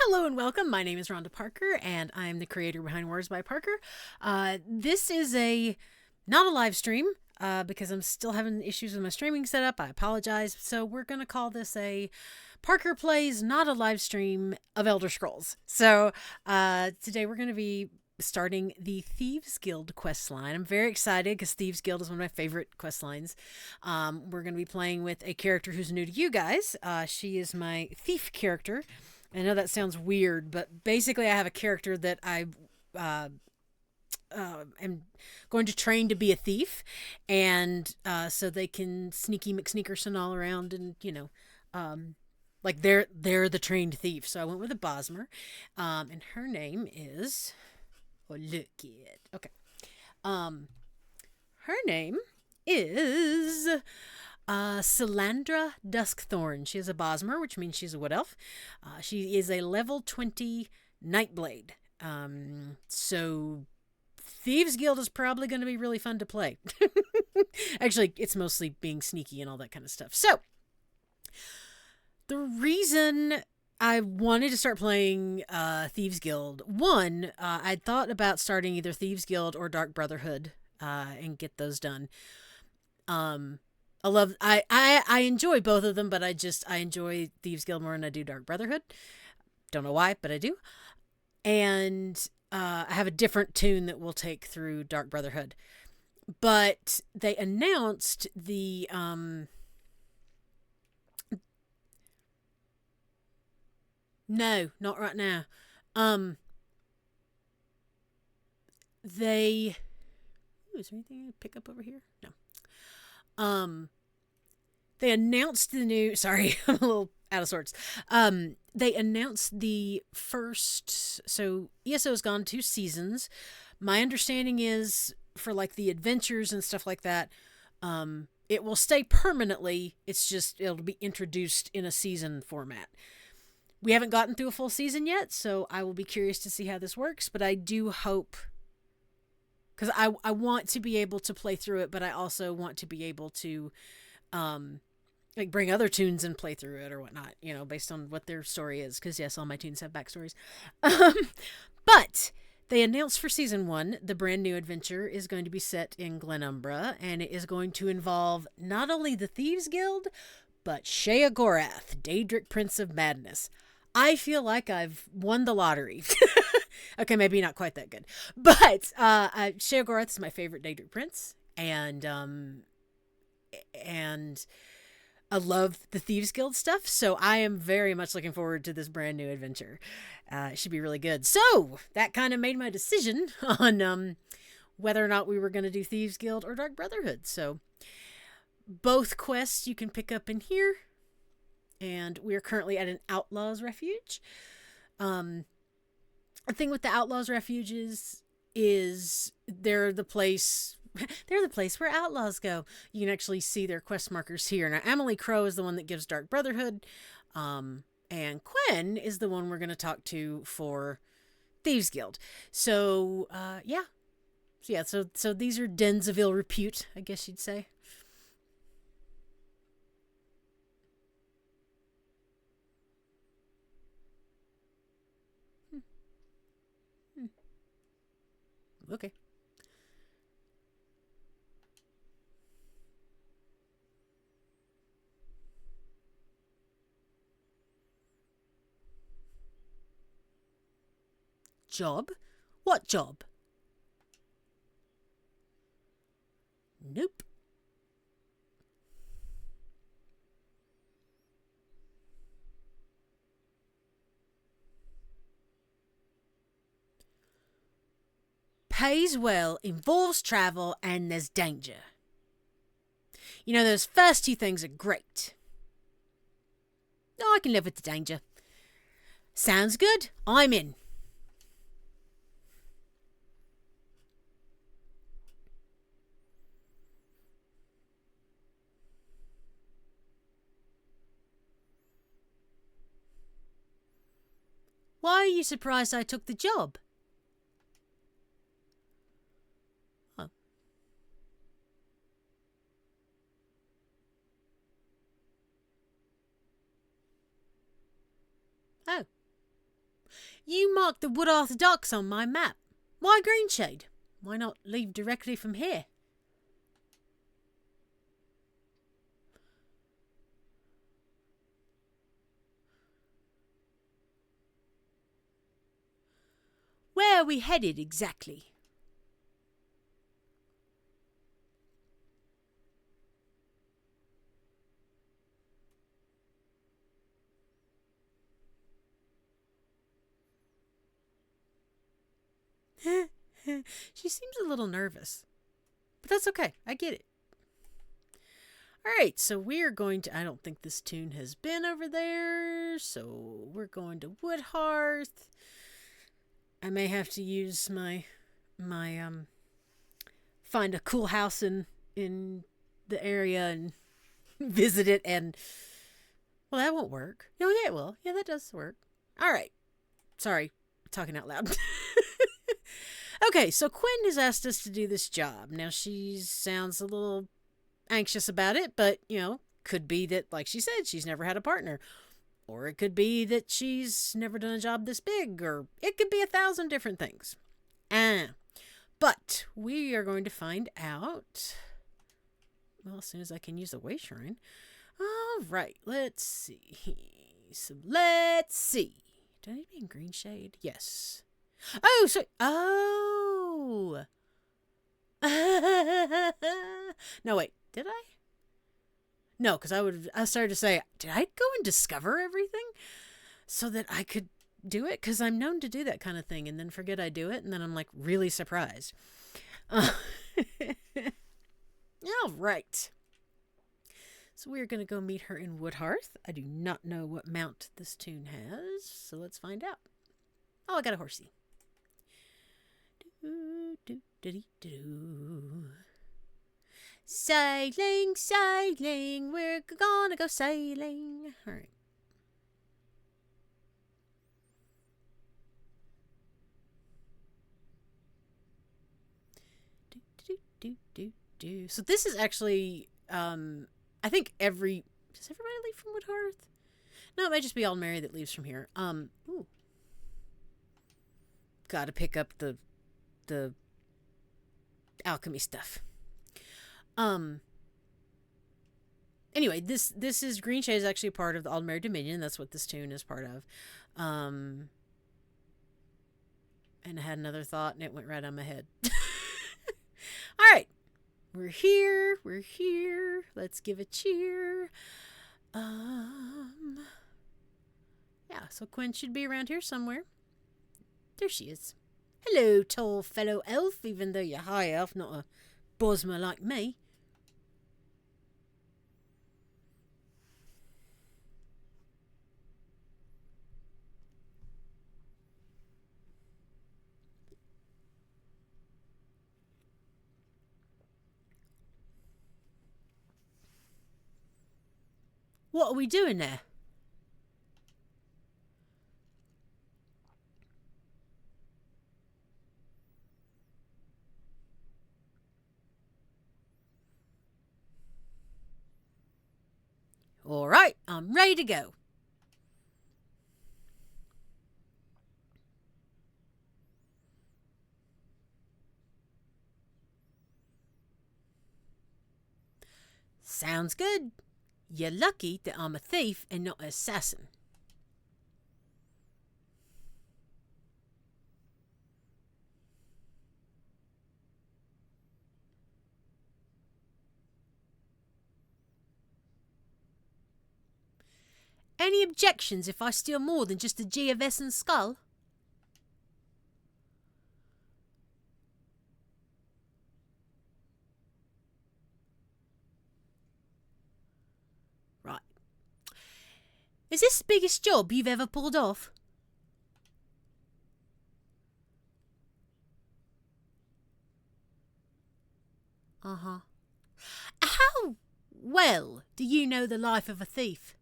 Hello and welcome. My name is Rhonda Parker, and I'm the creator behind Words by Parker. This is not a live stream because I'm still having issues with my streaming setup. I apologize. So we're gonna call this a Parker Plays, not a live stream of Elder Scrolls. So today we're gonna be starting the Thieves Guild quest line. I'm very excited because Thieves Guild is one of my favorite quest lines. We're going to be playing with a character who's new to you guys. She is my thief character. I know that sounds weird, but basically I have a character that I am going to train to be a thief, and so they can sneaky McSneakerson all around, and like they're the trained thief. So I went with a Bosmer, and her name is look it. Okay. Her name is Salandra Duskthorn. She is a Bosmer, which means she's a wood elf. She is a level 20 Nightblade. So Thieves Guild is probably going to be really fun to play. Actually, it's mostly being sneaky and all that kind of stuff. So the reason I wanted to start playing Thieves Guild, one, I'd thought about starting either Thieves Guild or Dark Brotherhood and get those done. I enjoy both of them, but I enjoy Thieves Guild more than I do Dark Brotherhood. Don't know why, but I do. And I have a different tune that we'll take through Dark Brotherhood. But they announced the no, not right now. They is there anything to pick up over here? No. They announced the new. Sorry, I'm a little out of sorts. They announced the first. So ESO has gone 2 seasons. My understanding is for like the adventures and stuff like that. It will stay permanently. It's just it'll be introduced in a season format. We haven't gotten through a full season yet, so I will be curious to see how this works. But I do hope, because I want to be able to play through it, but I also want to be able to like bring other tunes and play through it or whatnot, based on what their story is. Because yes, all my tunes have backstories. But they announced for season 1, the brand new adventure is going to be set in Glenumbra, and it is going to involve not only the Thieves Guild, but Sheogorath, Daedric Prince of Madness. I feel like I've won the lottery. Okay, maybe not quite that good. But Sheogorath is my favorite Daedric Prince. And I love the Thieves Guild stuff. So I am very much looking forward to this brand new adventure. It should be really good. So that kind of made my decision on whether or not we were going to do Thieves Guild or Dark Brotherhood. So both quests you can pick up in here. And we are currently at an Outlaws Refuge. The thing with the Outlaws Refuges is they're the place where outlaws go. You can actually see their quest markers here. Now, Emily Crow is the one that gives Dark Brotherhood. And Quen is the one we're going to talk to for Thieves Guild. So, yeah. So these are dens of ill repute, I guess you'd say. Okay. Job? What job? Nope. Pays well, involves travel, and there's danger. Those first 2 things are great. No, I can live with the danger. Sounds good. I'm in. Why are you surprised I took the job? Oh. Oh. You marked the Woodhearth docks on my map. Why Greenshade? Why not leave directly from here? Where are we headed exactly? She seems a little nervous. But that's okay. I get it. Alright, so we're going to... I don't think this tune has been over there. So we're going to Woodhearth. I may have to use my find a cool house in the area and visit it, and well, that won't work. Oh yeah, it will. Yeah, that does work. Alright. Sorry, talking out loud. Okay, so Quinn has asked us to do this job. Now, she sounds a little anxious about it, but, could be that, like she said, she's never had a partner. Or it could be that she's never done a job this big, or it could be 1,000 different things. But we are going to find out, well, as soon as I can use the way shrine. All right, let's see. So let's see. Do I need to be in green shade? Yes. Oh, so... Oh! No, wait. Did I? No, because I started to say, did I go and discover everything so that I could do it? Because I'm known to do that kind of thing and then forget I do it, and then I'm, like, really surprised. All right. So we're going to go meet her in Woodhearth. I do not know what mount this tune has, so let's find out. Oh, I got a horsey. Sailing, sailing, we're gonna go sailing. All right. So this is actually, I think does everybody leave from Woodhearth? No, it might just be Aldmary that leaves from here. Ooh. Gotta pick up the alchemy stuff. Anyway, this is Greenshade is actually part of the Aldmary Dominion. That's what this tune is part of. And I had another thought and it went right on my head. All right. We're here. Let's give a cheer. Yeah, so Quinn should be around here somewhere. There she is. Hello, tall fellow elf, even though you're high elf, not a bosmer like me. What are we doing there? All right, I'm ready to go. Sounds good. You're lucky that I'm a thief and not an assassin. Any objections if I steal more than just a Geovessan skull? Right. Is this the biggest job you've ever pulled off? Uh-huh. How well do you know the life of a thief?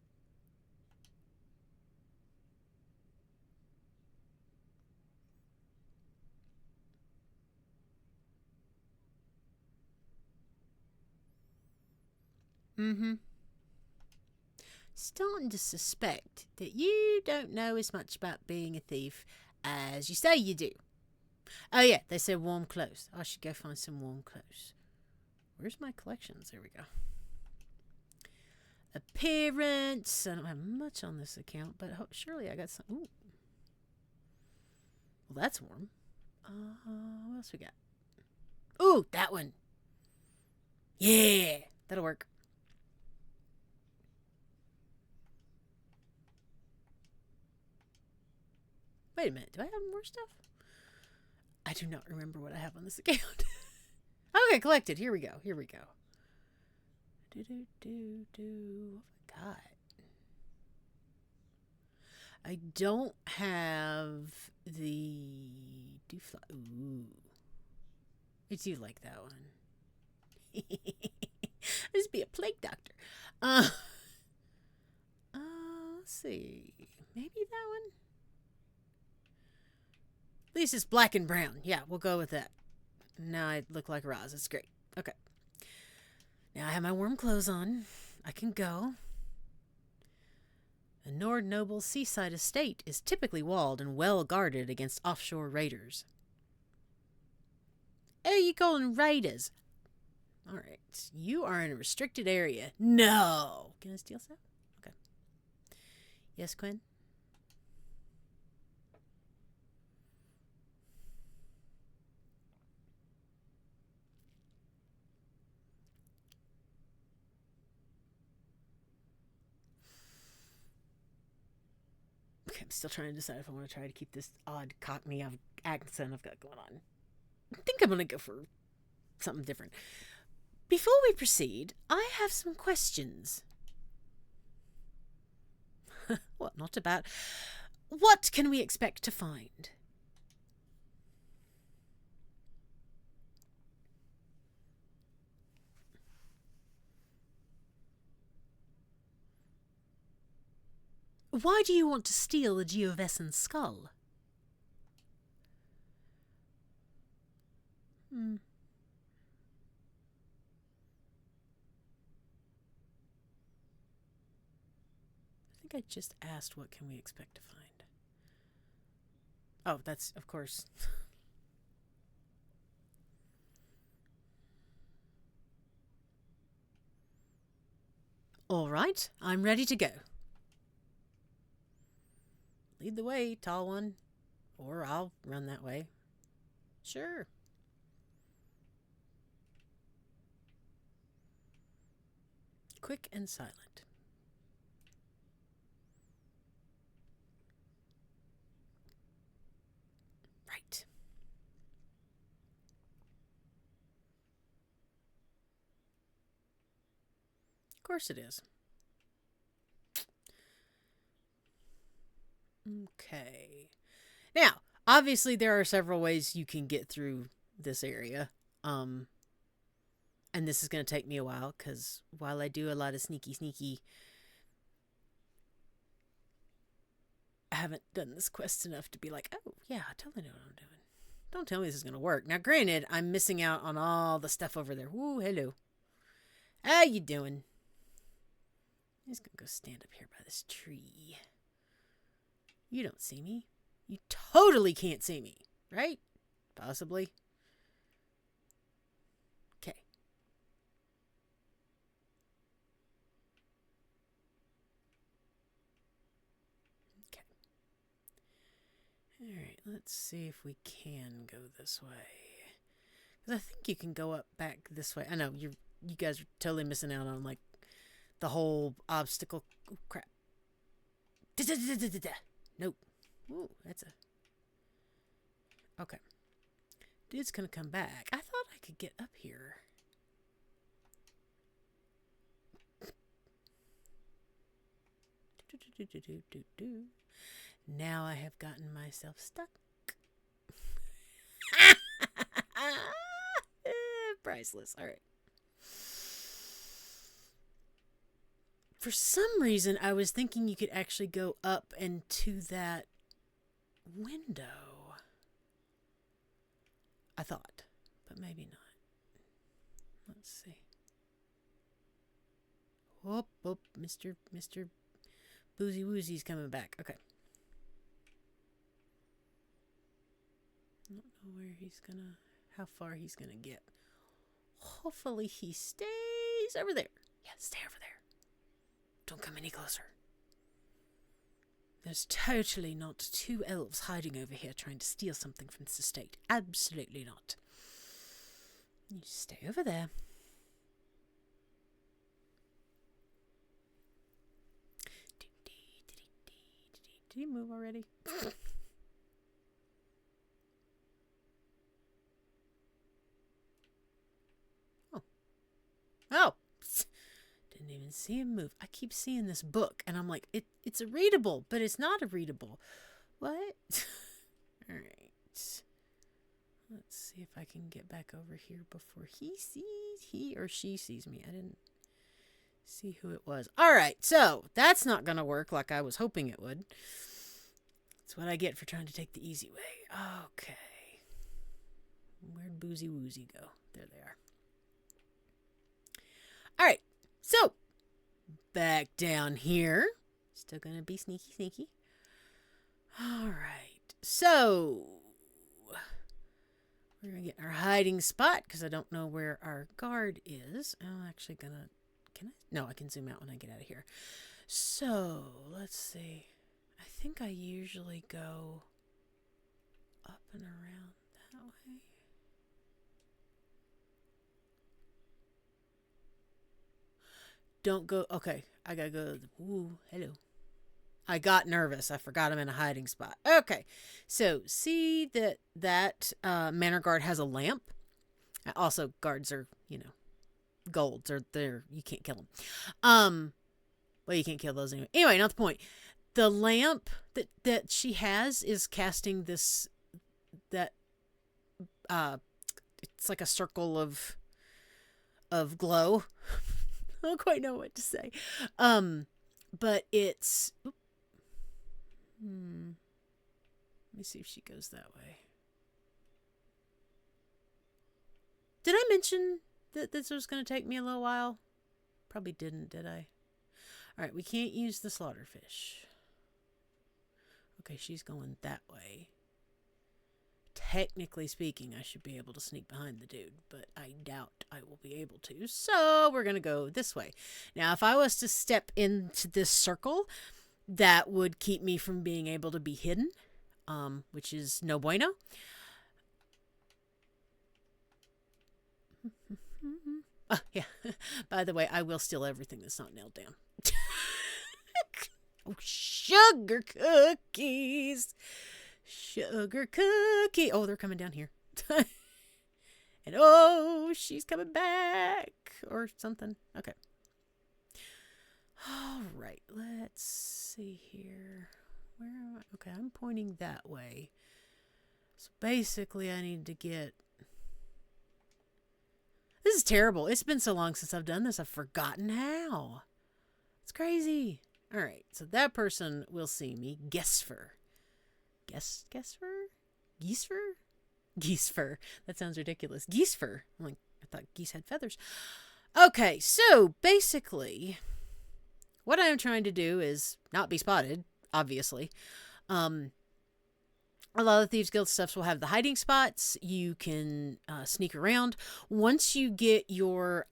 Mm-hmm. starting to suspect that you don't know as much about being a thief as you say you do. Oh yeah, they said warm clothes. I should go find some warm clothes. Where's my collections? There we go. Appearance. I don't have much on this account, but surely I got some. Ooh. Well, that's warm. What else we got? Ooh, that one. Yeah, that'll work. Wait a minute. Do I have more stuff? I do not remember what I have on this account. Okay, collected. Here we go. What have I got? I don't have the Ooh. I do like that one. Let's be a plague doctor. Let's see. Maybe that one? At least it's black and brown. Yeah, we'll go with that. Now I look like Roz. That's great. Okay. Now I have my warm clothes on. I can go. A Nord noble seaside estate is typically walled and well guarded against offshore raiders. Oh, you calling raiders? Alright. You are in a restricted area. No! Can I steal stuff? Okay. Yes, Quinn? Okay, I'm still trying to decide if I want to try to keep this odd Cockney accent I've got going on. I think I'm going to go for something different. Before we proceed, I have some questions. Well, not about. What can we expect to find? Why do you want to steal the Geovessan skull? I think I just asked what can we expect to find. Oh, that's, of course. All right, I'm ready to go. Lead the way, tall one. Or I'll run that way. Sure. Quick and silent. Right. Of course it is. Okay. Now, obviously there are several ways you can get through this area. And this is going to take me a while because while I do a lot of sneaky, I haven't done this quest enough to be like, oh, yeah, I totally know what I'm doing. Don't tell me this is going to work. Now, granted, I'm missing out on all the stuff over there. Woo, hello. How you doing? I'm just going to go stand up here by this tree. You don't see me. You totally can't see me, right? Possibly. Okay. Alright, let's see if we can go this way. Because I think you can go up back this way. I know, you guys are totally missing out on, like, the whole obstacle. Oh, crap. Nope. Ooh, that's a... Okay. Dude's gonna come back. I thought I could get up here. Now I have gotten myself stuck. Priceless. All right. For some reason, I was thinking you could actually go up and to that window. I thought, but maybe not. Let's see. Whoop, whoop, Mr. Boozy Woozy's coming back. Okay. I don't know where he's gonna... How far he's gonna get. Hopefully he stays over there. Yeah, stay over there. Don't come any closer. There's totally not two elves hiding over here trying to steal something from this estate. Absolutely not. You stay over there. Did he move already? Oh. Didn't even see him move. I keep seeing this book, and I'm like, it's a readable, but it's not a readable. What? All right. Let's see if I can get back over here before he or she sees me. I didn't see who it was. All right, so that's not going to work like I was hoping it would. That's what I get for trying to take the easy way. Okay. Where'd Boozy Woozy go? There they are. All right, so back down here. Still going to be sneaky. All right, so we're going to get our hiding spot because I don't know where our guard is. I'm actually going to... Can I? No, I can zoom out when I get out of here. So, let's see. I think I usually go up and around that way. Don't go... Okay, I gotta go... Ooh, hello. I got nervous. I forgot I'm in a hiding spot. Okay, so see that manor guard has a lamp. Also, guards are, golds, or you can't kill them. Well, you can't kill those anyway. Anyway, not the point. The lamp that she has is casting this, it's like a circle of glow. I don't quite know what to say. But it's, let me see if she goes that way. Did I mention that this was going to take me a little while? Probably didn't, did I? All right, we can't use the slaughterfish. Okay, she's going that way. Technically speaking, I should be able to sneak behind the dude, but I doubt I will be able to. So we're going to go this way. Now, if I was to step into this circle, that would keep me from being able to be hidden, which is no bueno. Oh, yeah. By the way, I will steal everything that's not nailed down. Oh, sugar cookies. Sugar cookie. Oh, they're coming down here. And oh, she's coming back. Or something. Okay. All right. Let's see here. Where am I? Okay, I'm pointing that way. So basically, I need to get... This is terrible. It's been so long since I've done this, I've forgotten how. It's crazy. All right, so that person will see me. Guessfer. Guessfer? Geesefer. That sounds ridiculous. Geesefer. I'm like, I thought geese had feathers. Okay, so basically, what I'm trying to do is not be spotted, obviously. A lot of Thieves Guild stuffs will have the hiding spots. You can sneak around. Once you get your...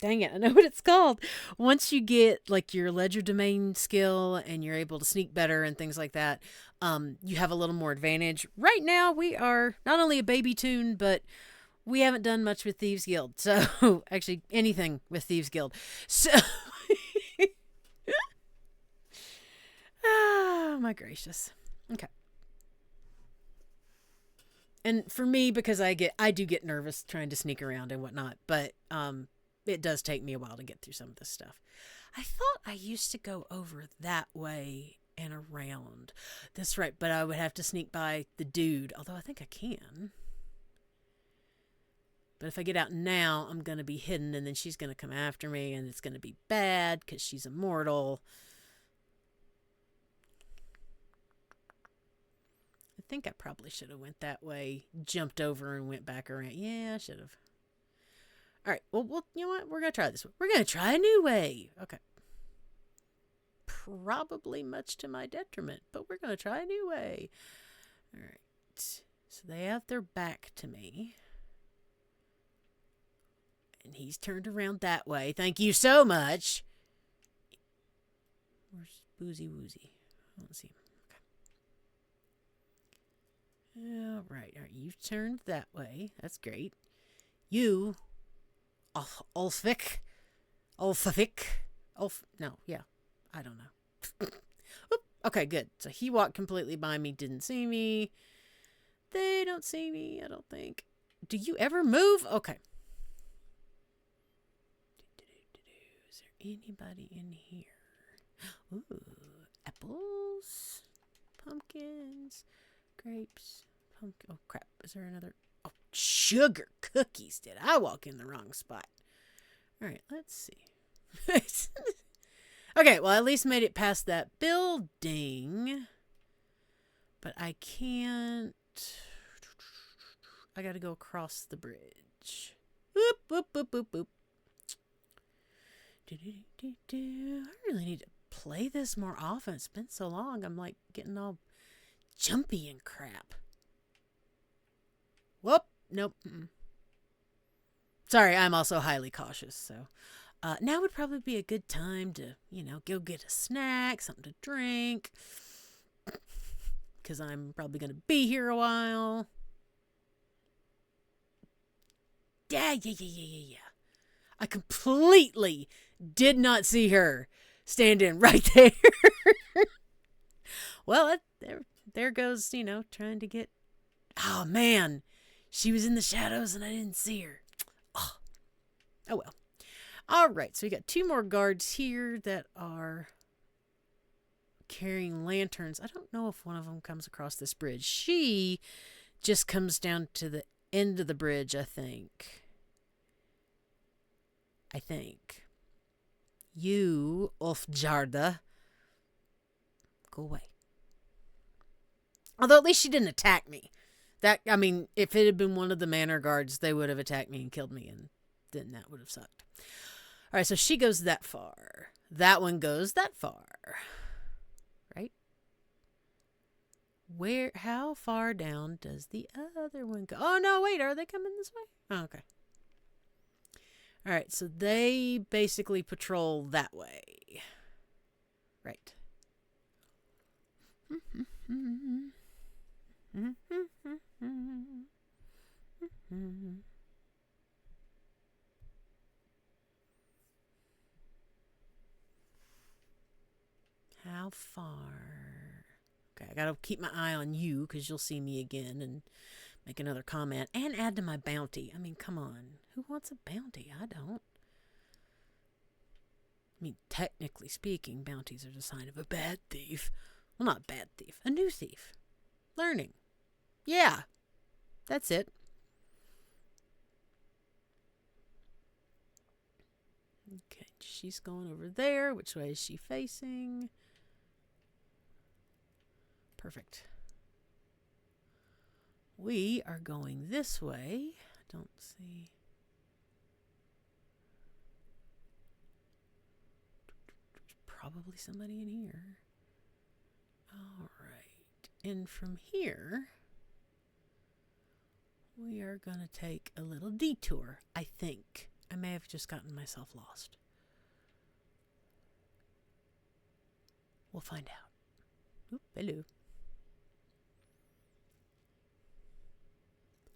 dang it, I know what it's called. Once you get like your ledger domain skill and you're able to sneak better and things like that, you have a little more advantage. Right now, we are not only a baby tune, but we haven't done much with Thieves Guild. So, actually, anything with Thieves Guild. So... Oh, my gracious. Okay. And for me, because I do get nervous trying to sneak around and whatnot, but it does take me a while to get through some of this stuff. I thought I used to go over that way and around. That's right, but I would have to sneak by the dude, although I think I can. But if I get out now, I'm going to be hidden, and then she's going to come after me, and it's going to be bad because she's immortal. I think I probably should have went that way, jumped over and went back around. Yeah, I should have. All right. Well, you know what? We're going to try this one. We're going to try a new way. Okay. Probably much to my detriment, but we're going to try a new way. All right. So they have their back to me. And he's turned around that way. Thank you so much. Where's Boozy Woozy? I don't see him. Okay. All right. You've turned that way. That's great. You, Ulfik. No, yeah. I don't know. Oop, okay, good. So he walked completely by me, didn't see me. They don't see me, I don't think. Do you ever move? Okay. Is there anybody in here? Ooh, apples, pumpkins, grapes, pumpkin. Oh, crap. Is there another? Oh, sugar cookies. Did I walk in the wrong spot? All right, let's see. Okay, well, I at least made it past that building. But I can't. I gotta go across the bridge. Whoop, whoop, whoop, whoop, whoop. I really need to play this more often. It's been so long. I'm like getting all jumpy and crap. Whoop. Nope. Sorry, I'm also highly cautious, so. Now would probably be a good time to, go get a snack, something to drink. Because I'm probably going to be here a while. Yeah. I completely did not see her standing right there. Well, there goes, trying to get... Oh, man. She was in the shadows and I didn't see her. Oh well. All right, so we got 2 more guards here that are carrying lanterns. I don't know if one of them comes across this bridge. She just comes down to the end of the bridge, I think. You, Ulfjarda, go away. Although at least she didn't attack me. If it had been one of the manor guards, they would have attacked me and killed me, and then that would have sucked. All right, so she goes that far. That one goes that far. Right? How far down does the other one go? Oh, no, wait, are they coming this way? Oh, okay. All right, so they basically patrol that way. Right. How far? Okay, I gotta keep my eye on you because you'll see me again and make another comment and add to my bounty. Come on. Who wants a bounty? I don't. Technically speaking, bounties are the sign of a bad thief. Well, not bad thief. A new thief. Learning. Yeah. That's it. Okay, she's going over there. Which way is she facing? Perfect. We are going this way. I don't see. There's probably somebody in here. All right. And from here, we are going to take a little detour, I think. I may have just gotten myself lost. We'll find out. Oop, hello.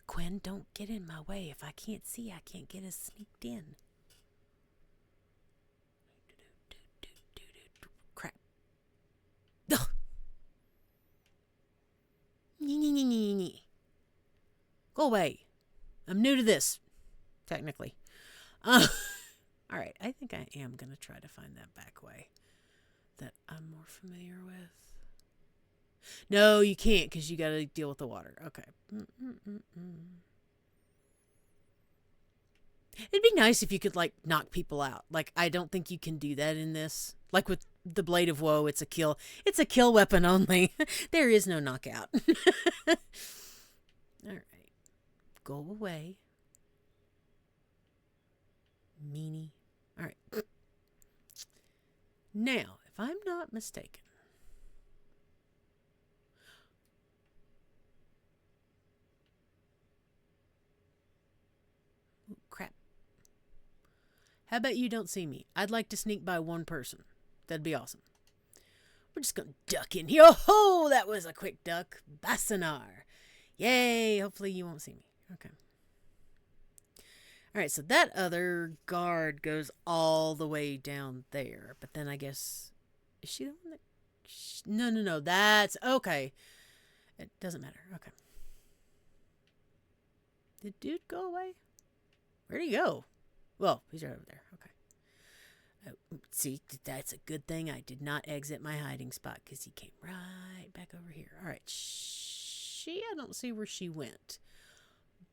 Quinn, don't get in my way. If I can't see, I can't get us sneaked in. Crap. Ugh. Go away. I'm new to this, technically. All right, I think I am going to try to find that back way that I'm more familiar with. No, you can't because you got to deal with the water. Okay. It'd be nice if you could, knock people out. I don't think you can do that in this. Like with the Blade of Woe, it's a kill. It's a kill weapon only. There is no knockout. All right. Go away. Meanie. All right. Now, if I'm not mistaken. Ooh, crap. How about you don't see me? I'd like to sneak by one person. That'd be awesome. We're just going to duck in here. Oh, that was a quick duck. Bassinar. Yay. Hopefully you won't see me. Okay. All right, so that other guard goes all the way down there. But then I guess... Is she the one that... No. That's... Okay. It doesn't matter. Okay. Did dude go away? Where'd he go? Well, he's right over there. Okay. See, that's a good thing I did not exit my hiding spot because he came right back over here. All right. I don't see where she went.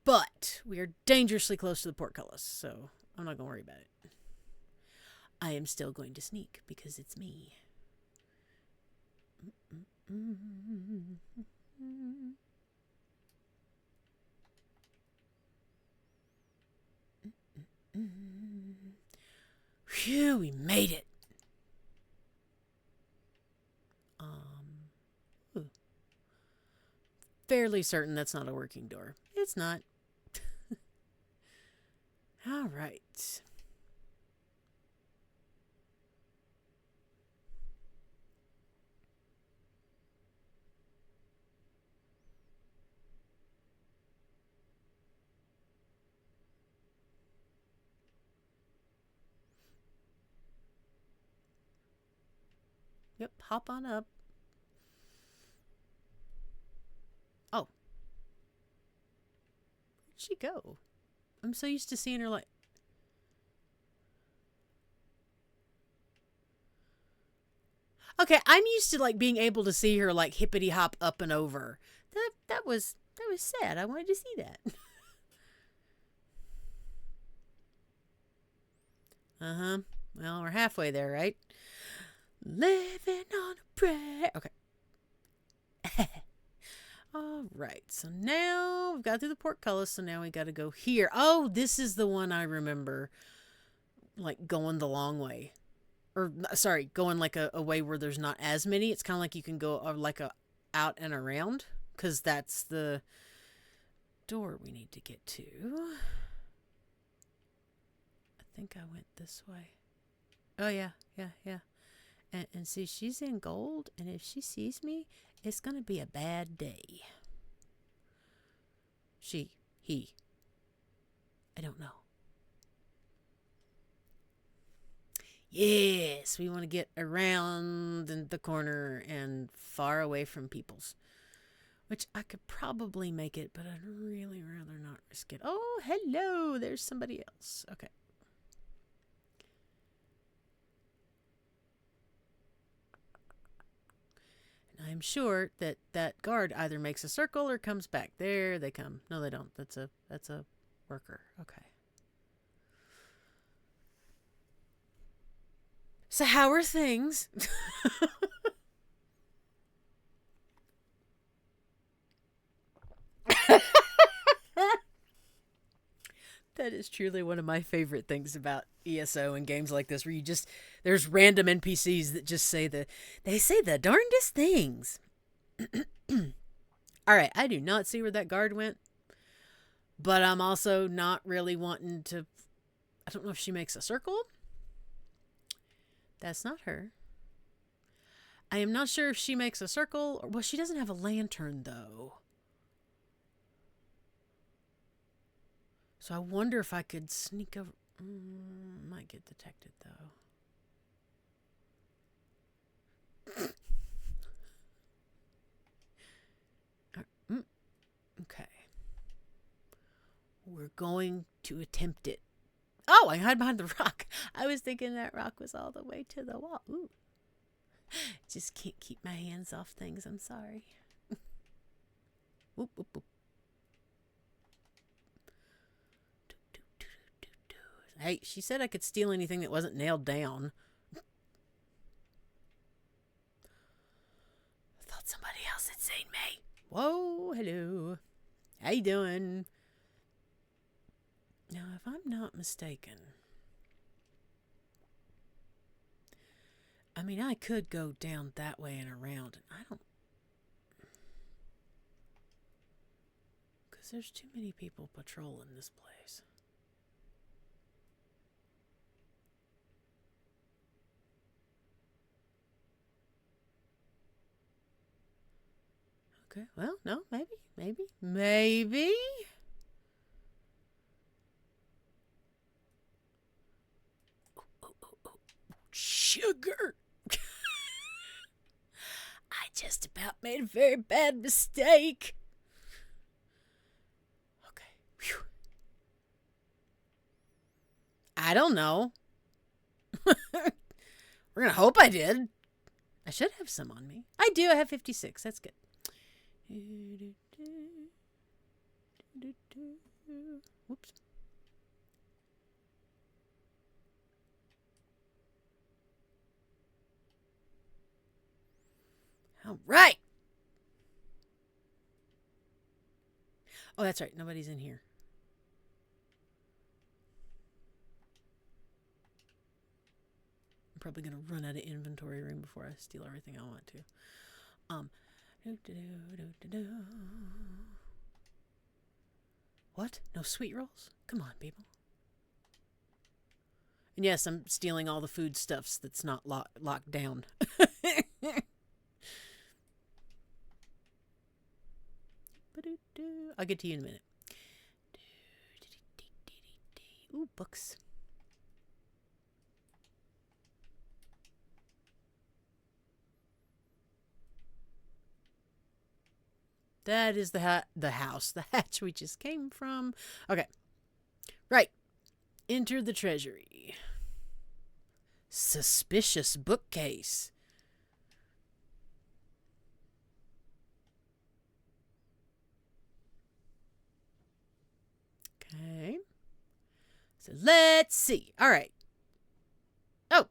But we are dangerously close to the portcullis, so I'm not going to worry about it. I am still going to sneak because it's me. Phew, we made it. Fairly certain that's not a working door. It's not. All right. Yep, hop on up. Oh. Where'd she go? I'm so used to seeing her like... Okay, I'm used to like being able to see her like hippity hop up and over. That was sad. I wanted to see that. Uh-huh. Well, we're halfway there, right? Living on a prayer. Okay. All right. So now we've got through the portcullis. So now we got to go here. Oh, this is the one I remember. Like going the long way. Or, sorry, going like a way where there's not as many. It's kind of like you can go like out and around. Because that's the door we need to get to. I think I went this way. Oh, yeah. And see, she's in gold, and if she sees me, it's going to be a bad day. He. I don't know. Yes, we want to get around the corner and far away from people's. Which I could probably make it, but I'd really rather not risk it. Oh, hello, there's somebody else. Okay. I'm sure that guard either makes a circle or comes back. There they come. No, they don't. That's a worker. Okay. So how are things? That is truly one of my favorite things about ESO and games like this, where there's random NPCs that just say the darndest things. All right, I do not see where that guard went, but I'm also not really wanting to. I don't know if she makes a circle. That's not her. I am not sure if she makes a circle. Well, she doesn't have a lantern, though. So I wonder if I could sneak over. Might get detected, though. Okay. We're going to attempt it. Oh, I hide behind the rock. I was thinking that rock was all the way to the wall. Ooh. Just can't keep my hands off things. I'm sorry. Whoop, whoop, whoop. Hey, she said I could steal anything that wasn't nailed down. I thought somebody else had seen me. Whoa, hello. How you doing? Now, if I'm not mistaken, I mean, I could go down that way and around, and I don't. Because there's too many people patrolling this place. Okay, well, no, maybe. Oh. Sugar! I just about made a very bad mistake. Okay. Whew. I don't know. We're gonna hope I did. I should have some on me. I do. I have 56. That's good. Whoops. All right. Oh, that's right. Nobody's in here. I'm probably going to run out of inventory room before I steal everything I want to. What? No sweet rolls? Come on, people. And yes, I'm stealing all the foodstuffs that's not locked down. I'll get to you in a minute. Ooh, books. That is the house, the hatch we just came from. Okay. Right. Enter the treasury. Suspicious bookcase. Okay. So let's see. All right. Oh.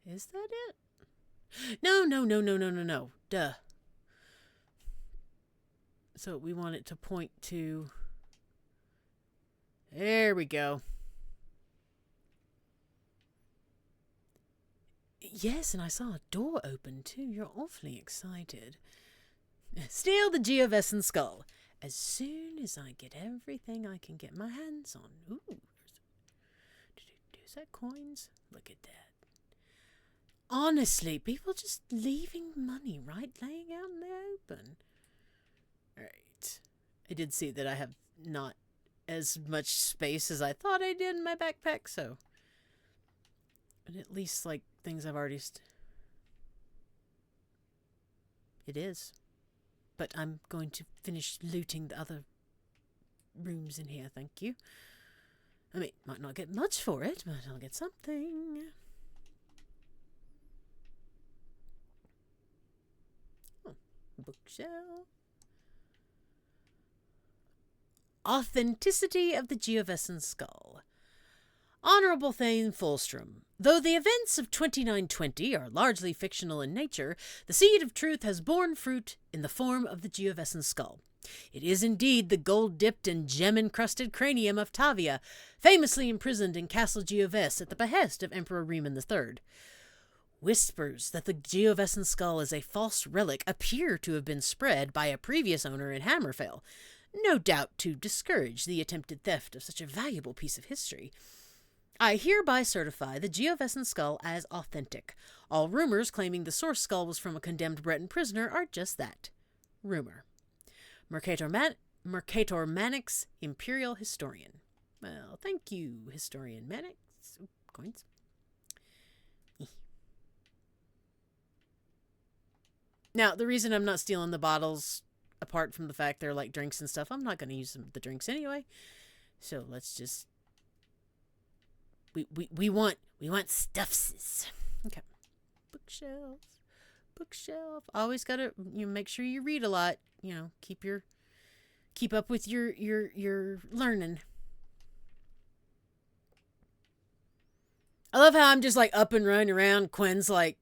Is that it? No. Duh. So we want it to point to... There we go. Yes, and I saw a door open too. You're awfully excited. Steal the Geovessan skull. As soon as I get everything I can get my hands on. Ooh. Is that coins? Look at that. Honestly, people just leaving money, right? Laying out in the open. Alright. I did see that I have not as much space as I thought I did in my backpack, so... But at least, like, things I've already... It is. But I'm going to finish looting the other rooms in here, thank you. I mean, might not get much for it, but I'll get something. Oh, bookshelf. Authenticity of the Geovessan skull. Honorable Thane Fulstrom, though the events of 2920 are largely fictional in nature, the seed of truth has borne fruit in the form of the Geovessan skull. It is indeed the gold-dipped and gem-encrusted cranium of Tavia, famously imprisoned in Castle Geoves at the behest of Emperor Riemann III. Whispers that the Geovessan skull is a false relic appear to have been spread by a previous owner in Hammerfell, no doubt to discourage the attempted theft of such a valuable piece of history. I hereby certify the Geovessan skull as authentic. All rumors claiming the source skull was from a condemned Breton prisoner are just that. Rumor. Mercator Mannix, Imperial Historian. Well, thank you, Historian Mannix. Ooh, coins. Now, the reason I'm not stealing the bottles, apart from the fact they're like drinks and stuff, I'm not going to use the drinks anyway. So let's just... We want stuffses. Okay. Bookshelf. Always gotta make sure you read a lot. Keep up with your learning. I love how I'm just like up and running around. Quinn's like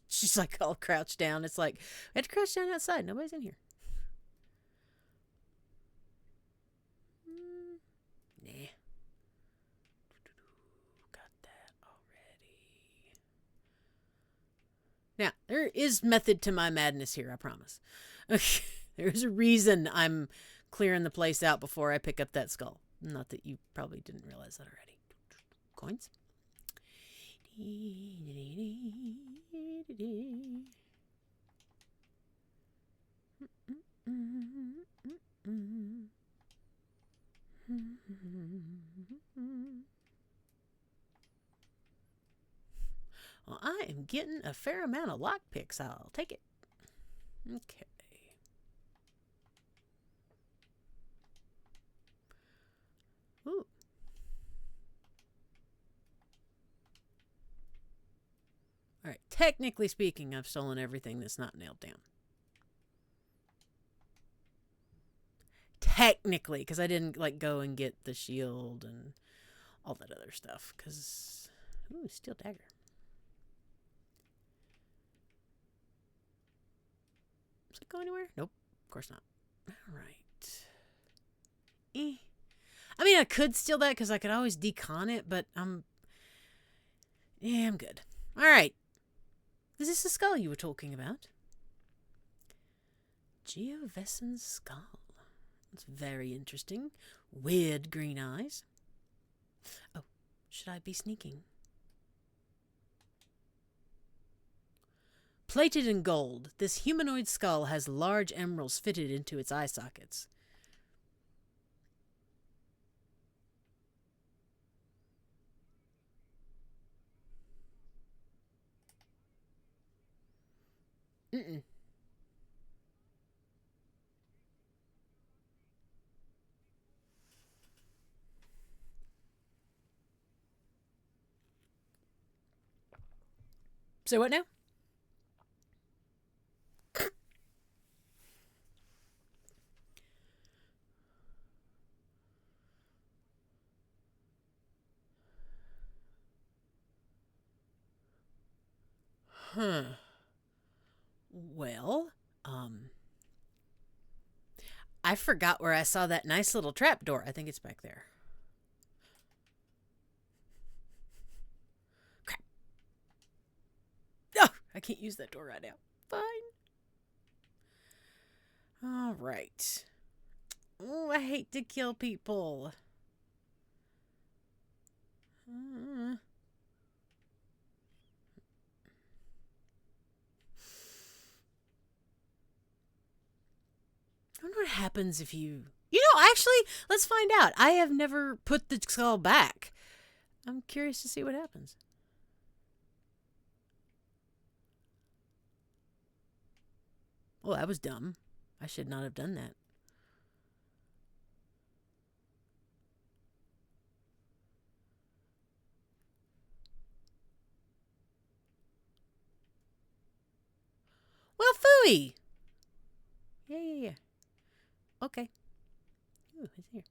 She's like all crouched down. It's like, we had to crouch down outside. Nobody's in here. Nah. Got that already. Now, there is method to my madness here, I promise. There's a reason I'm clearing the place out before I pick up that skull. Not that you probably didn't realize that already. Coins. Well, I am getting a fair amount of lockpicks. I'll take it. Okay. Ooh. All right. Technically speaking, I've stolen everything that's not nailed down. Technically, because I didn't like go and get the shield and all that other stuff. Because, ooh, steel dagger. Does it go anywhere? Nope. Of course not. All right. I mean, I could steal that because I could always decon it, but I'm good. All right. Is this the skull you were talking about? Geovessen's skull. It's very interesting. Weird green eyes. Oh, should I be sneaking? Plated in gold, this humanoid skull has large emeralds fitted into its eye sockets. Mm-mm. So what now? Huh. Well, I forgot where I saw that nice little trapdoor. I think it's back there. Crap. Oh, I can't use that door right now. Fine. All right. Oh, I hate to kill people. I wonder what happens if you... You know, actually, let's find out. I have never put the skull back. I'm curious to see what happens. Oh, that was dumb. I should not have done that. Well, phooey. Yeah. Okay. Ooh, it's here.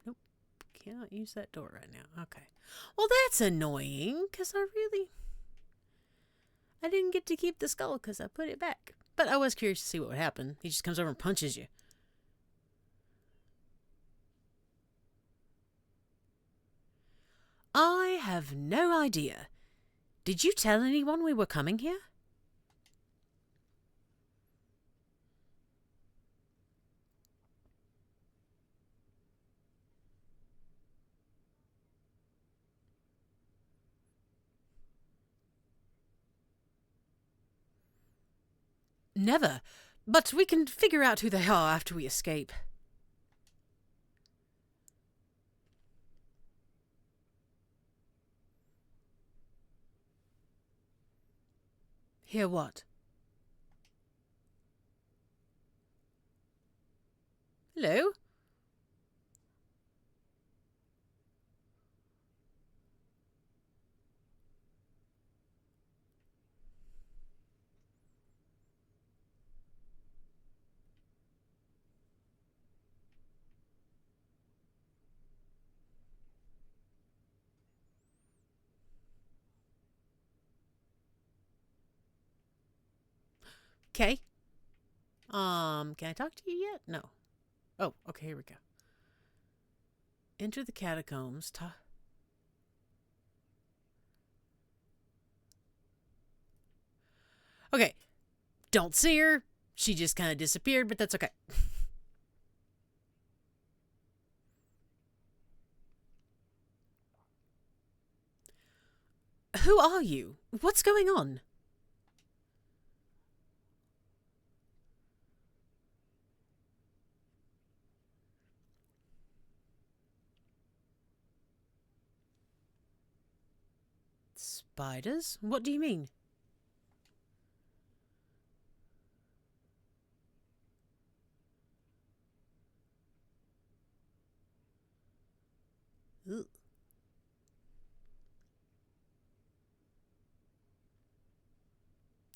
Nope. Cannot use that door right now. Okay. Well, that's annoying, because I didn't get to keep the skull because I put it back. But I was curious to see what would happen. He just comes over and punches you. I have no idea. Did you tell anyone we were coming here? Never. But we can figure out who they are after we escape. Hear what? Hello? Okay. Can I talk to you yet? No. Oh, okay, here we go. Enter the catacombs. Okay. Don't see her. She just kind of disappeared, but that's okay. Who are you? What's going on? Spiders? What do you mean? Ugh.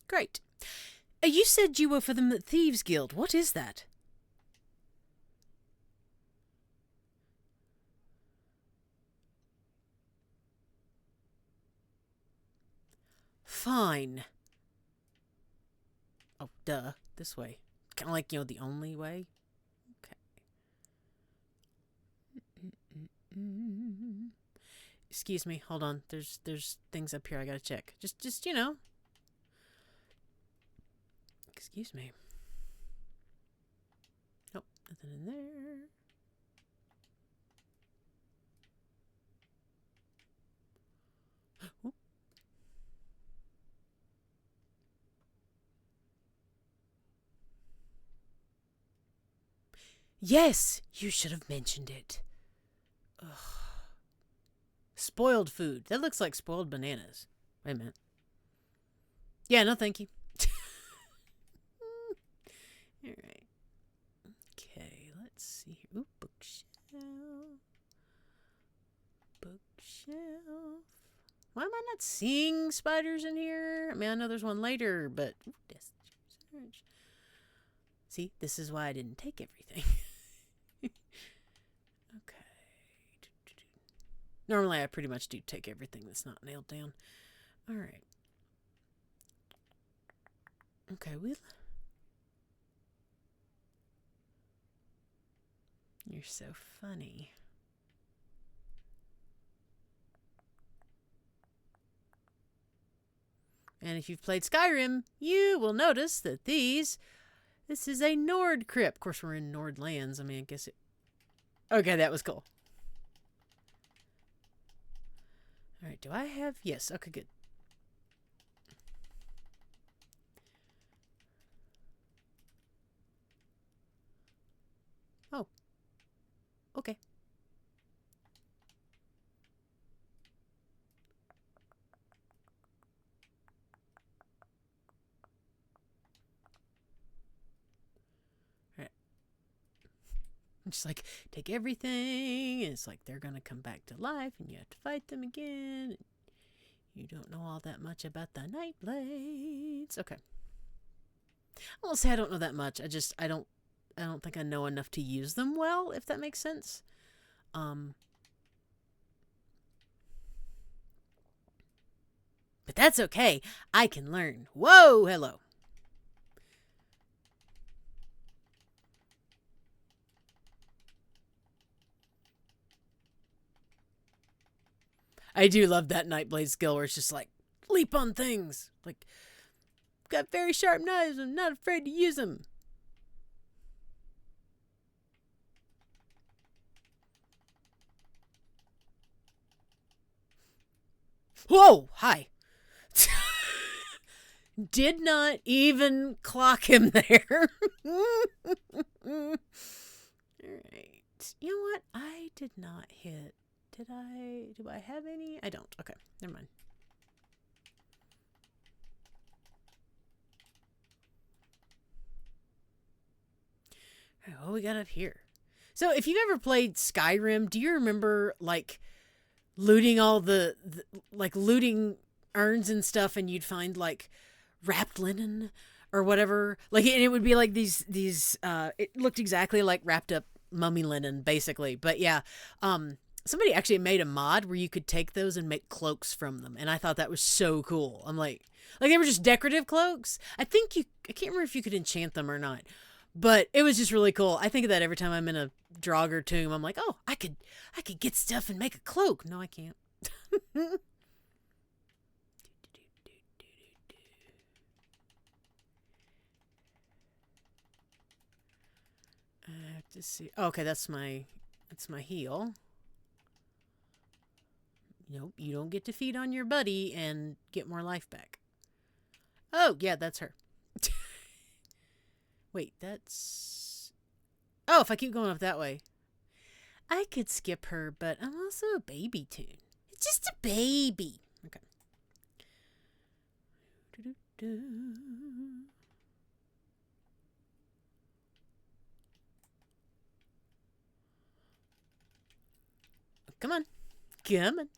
Great. You said you were for the Thieves Guild. What is that? Fine. Oh, duh. This way. Kind of like, the only way. Okay. Excuse me. Hold on. There's things up here I gotta check. Just. Excuse me. Nope. Nothing in there. Oop. Yes, you should have mentioned it. Ugh. Spoiled food. That looks like spoiled bananas. Wait a minute. Yeah, no thank you. Alright. Okay, let's see here. Ooh, bookshelf. Bookshelf. Why am I not seeing spiders in here? I mean, I know there's one later, but... Ooh, search. See, this is why I didn't take everything. Okay. Normally, I pretty much do take everything that's not nailed down. Alright. Okay, You're so funny. And if you've played Skyrim, you will notice that this is a Nord crypt. Of course, we're in Nord lands. I mean, I guess it... Okay, that was cool. Alright, do I have... Yes, okay, good. Oh. Okay. I'm just like, take everything, and it's like they're gonna come back to life, and you have to fight them again. You don't know all that much about the night blades. Okay. I won't say I don't know that much. I don't think I know enough to use them well, if that makes sense. But that's okay. I can learn. Whoa, hello. I do love that Nightblade skill where it's just like, leap on things. Like, got very sharp knives. I'm not afraid to use them. Whoa, hi. Did not even clock him there. Alright. You know what? I did not hit. Did I? Do I have any? I don't. Okay, never mind. All right, what we got up here? So, if you've ever played Skyrim, do you remember, like, looting all the like, looting urns and stuff, and you'd find, like, wrapped linen or whatever? Like, and it would be, like, these it looked exactly like wrapped up mummy linen, basically. But, yeah, Somebody actually made a mod where you could take those and make cloaks from them, and I thought that was so cool. I'm like they were just decorative cloaks. I can't remember if you could enchant them or not, but it was just really cool. I think of that every time I'm in a Draugr tomb. I'm like, oh, I could get stuff and make a cloak. No, I can't. I have to see. Oh, okay, that's my heal. Nope, you don't get to feed on your buddy and get more life back. Oh, yeah, that's her. Wait, that's... Oh, if I keep going up that way. I could skip her, but I'm also a baby toon. It's just a baby. Okay. Come on. Come on.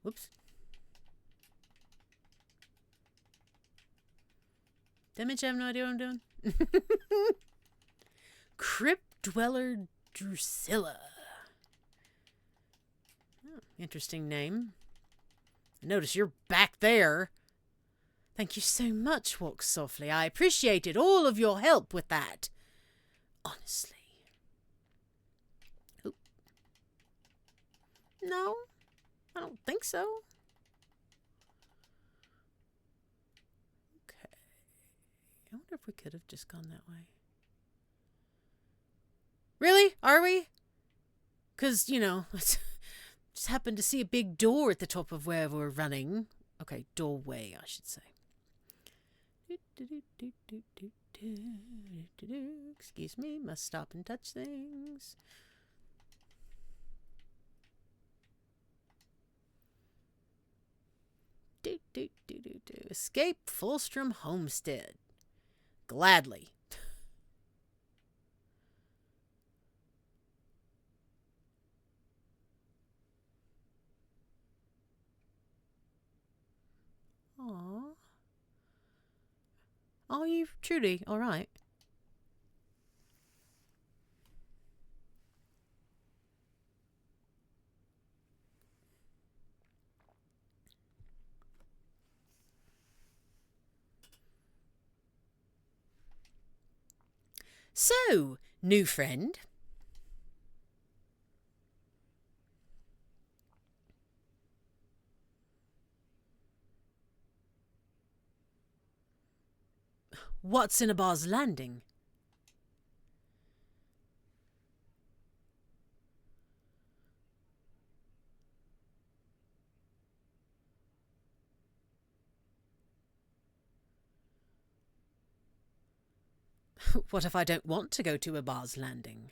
Whoops. Damage, I have no idea what I'm doing. Crypt Dweller Drusilla. Oh, interesting name. Notice you're back there. Thank you so much, Walk Softly. I appreciated all of your help with that. Honestly. Oop. No, I don't think so. Okay. I wonder if we could have just gone that way. Really? Are we? Because, just happened to see a big door at the top of where we're running. Okay, doorway, I should say. Excuse me, must stop and touch things. Escape Fulstrom Homestead. Gladly. Aww. Oh, you Trudy, all right. So, new friend. What's in Abah's Landing? What if I don't want to go to Abah's Landing?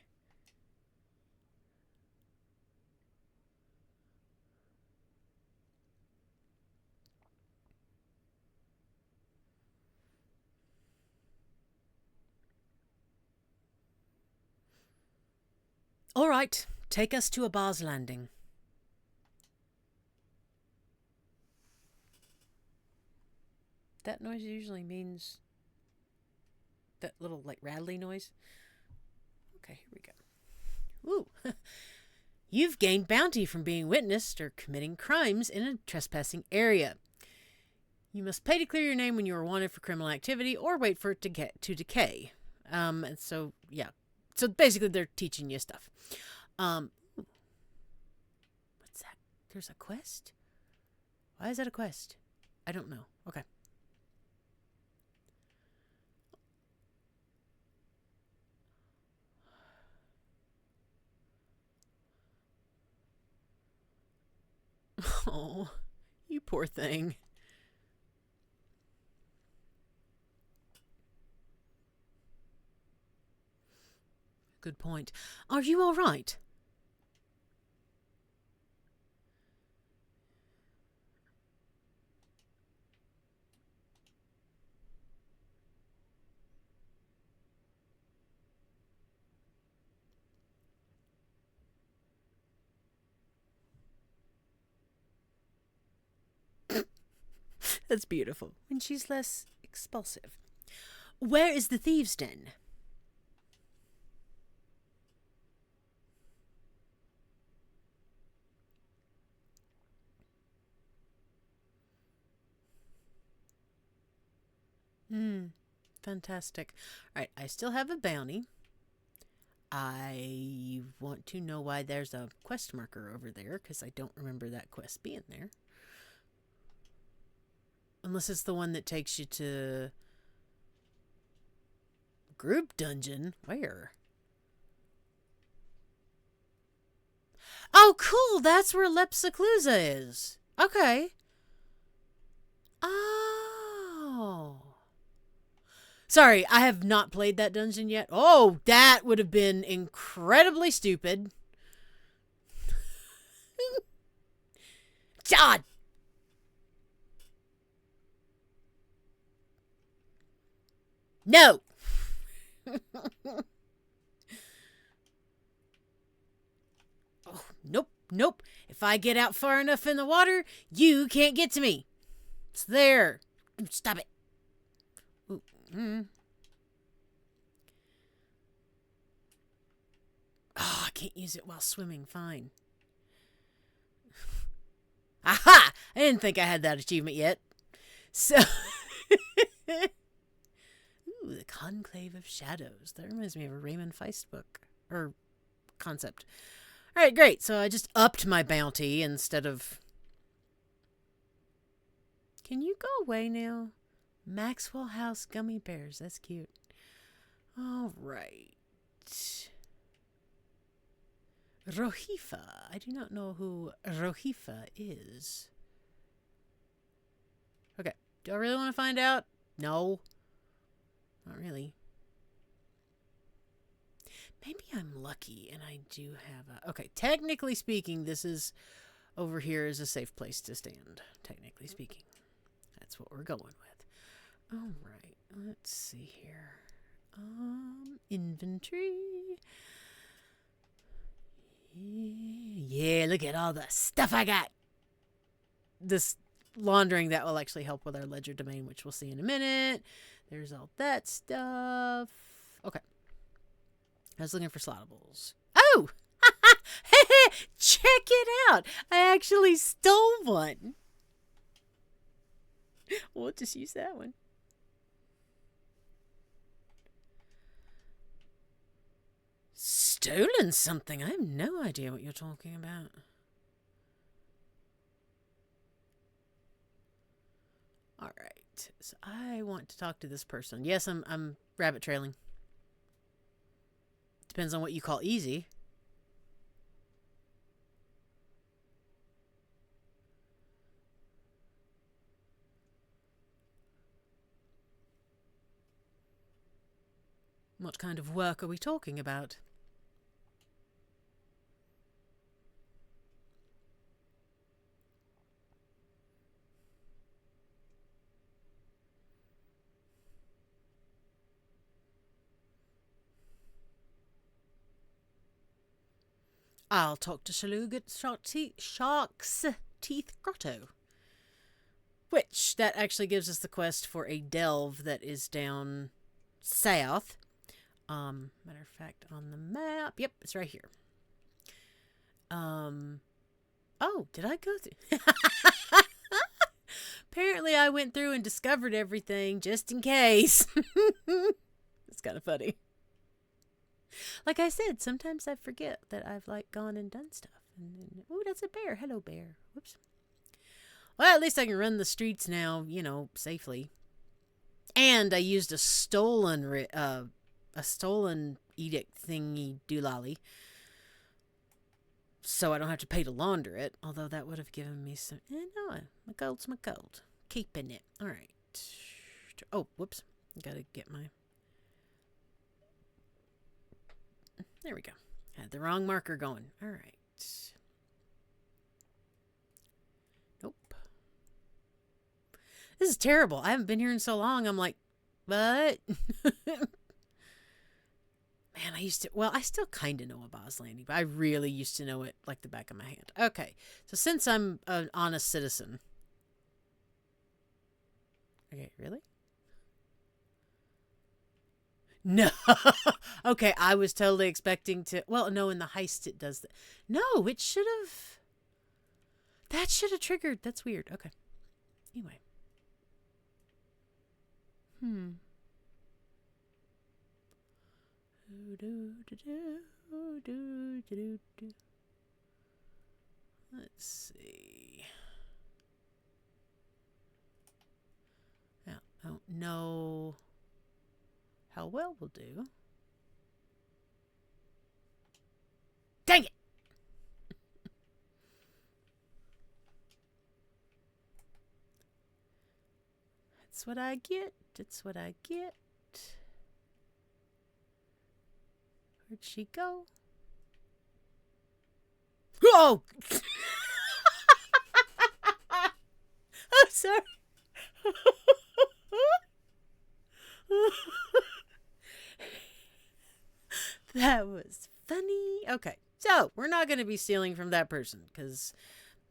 All right, take us to Abah's Landing. That noise usually means that little, rattly noise. Okay, here we go. Ooh. You've gained bounty from being witnessed or committing crimes in a trespassing area. You must pay to clear your name when you are wanted for criminal activity or wait for it to decay. And so, yeah. So basically they're teaching you stuff. What's that? There's a quest? Why is that a quest? I don't know. Okay. Oh, you poor thing. Good point. Are you all right? That's beautiful. When she's less expulsive. Where is the thieves' den? Fantastic. All right, I still have a bounty. I want to know why there's a quest marker over there, because I don't remember that quest being there. Unless it's the one that takes you to group dungeon. Where? Oh, cool. That's where Lepsaclusa is. Okay. Oh. Sorry, I have not played that dungeon yet. Oh, that would have been incredibly stupid. God. No. Oh, nope, nope. If I get out far enough in the water, you can't get to me. It's there. Stop it. Ooh, Oh, I can't use it while swimming. Fine. Aha! I didn't think I had that achievement yet. So... Ooh, the Conclave of Shadows. That reminds me of a Raymond Feist book. Or concept. Alright, great. So I just upped my bounty instead of... Can you go away now? Maxwell House Gummy Bears. That's cute. Alright. Rohifa. I do not know who Rohifa is. Okay. Do I really want to find out? No. Not really. Maybe I'm lucky and I do have a... Okay, technically speaking, this is... Over here is a safe place to stand. Technically speaking. That's what we're going with. Alright, let's see here. Inventory. Yeah, look at all the stuff I got. This laundering, that will actually help with our ledger domain, which we'll see in a minute. There's all that stuff. Okay. I was looking for slottables. Oh! Check it out! I actually stole one. We'll just use that one. Stolen something? I have no idea what you're talking about. Alright. So I want to talk to this person. Yes, I'm rabbit trailing. Depends on what you call easy. What kind of work are we talking about? I'll talk to Shark's Teeth Grotto. Which, that actually gives us the quest for a delve that is down south. Matter of fact, on the map. Yep, it's right here. Oh, did I go through? Apparently I went through and discovered everything just in case. It's kind of funny. Like I said, sometimes I forget that I've like gone and done stuff. And oh, that's a bear. Hello, bear. Whoops. Well, at least I can run the streets now, you know, safely. And I used a stolen edict thingy doolally, so I don't have to pay to launder it. Although that would have given me some. No, my gold's my gold. Keeping it. All right. Oh, whoops. Gotta get my. There we go. Had the wrong marker going. All right. Nope. This is terrible. I haven't been here in so long. I'm like, but. Man, I used to, well, I still kind of know Abah's Landing, but I really used to know it like the back of my hand. Okay, so since I'm an honest citizen. Okay, really? No. Okay, I was totally expecting to, well, no, in the heist it does that. No, it should have, that should have triggered. That's weird. Okay. Anyway. Hmm. Let's see. Now, I don't know how well we'll do. Dang it! That's what I get. That's what I get. Where'd she go? Oh! I'm sorry. That was funny. Okay, so we're not going to be stealing from that person because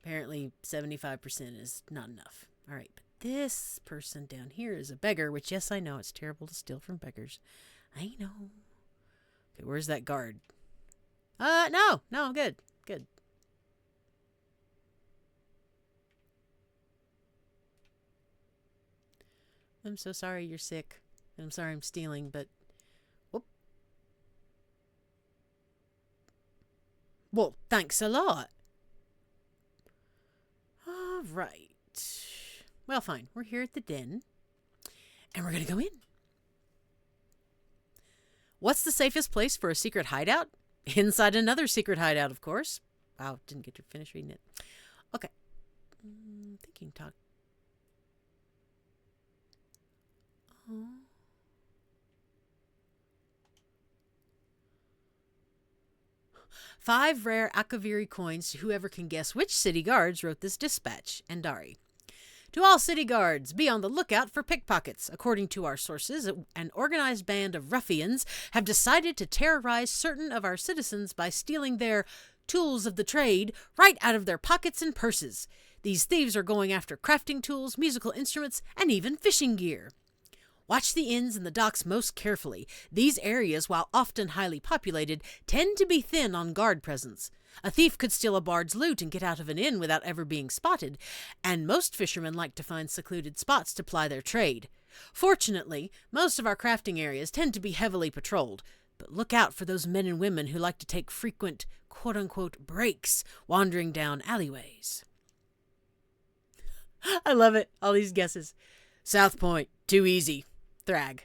apparently 75% is not enough. All right, but this person down here is a beggar, which, yes, I know it's terrible to steal from beggars. I know. Okay, where's that guard? No, I'm good. Good. I'm so sorry you're sick. I'm sorry I'm stealing, but... Whoop. Well, thanks a lot. All right. Well, fine. We're here at the den, and we're going to go in. What's the safest place for a secret hideout? Inside another secret hideout, of course. Wow, didn't get to finish reading it. Okay. Thinking talk. Oh. Five rare Akaviri coins to whoever can guess which city guards wrote this dispatch. And Dari. To all city guards, be on the lookout for pickpockets. According to our sources, an organized band of ruffians have decided to terrorize certain of our citizens by stealing their tools of the trade right out of their pockets and purses. These thieves are going after crafting tools, musical instruments, and even fishing gear. Watch the inns and the docks most carefully. These areas, while often highly populated, tend to be thin on guard presence. A thief could steal a bard's loot and get out of an inn without ever being spotted, and most fishermen like to find secluded spots to ply their trade. Fortunately, most of our crafting areas tend to be heavily patrolled, but look out for those men and women who like to take frequent, quote-unquote, breaks wandering down alleyways. I love it, all these guesses. South Point, too easy. Thrag.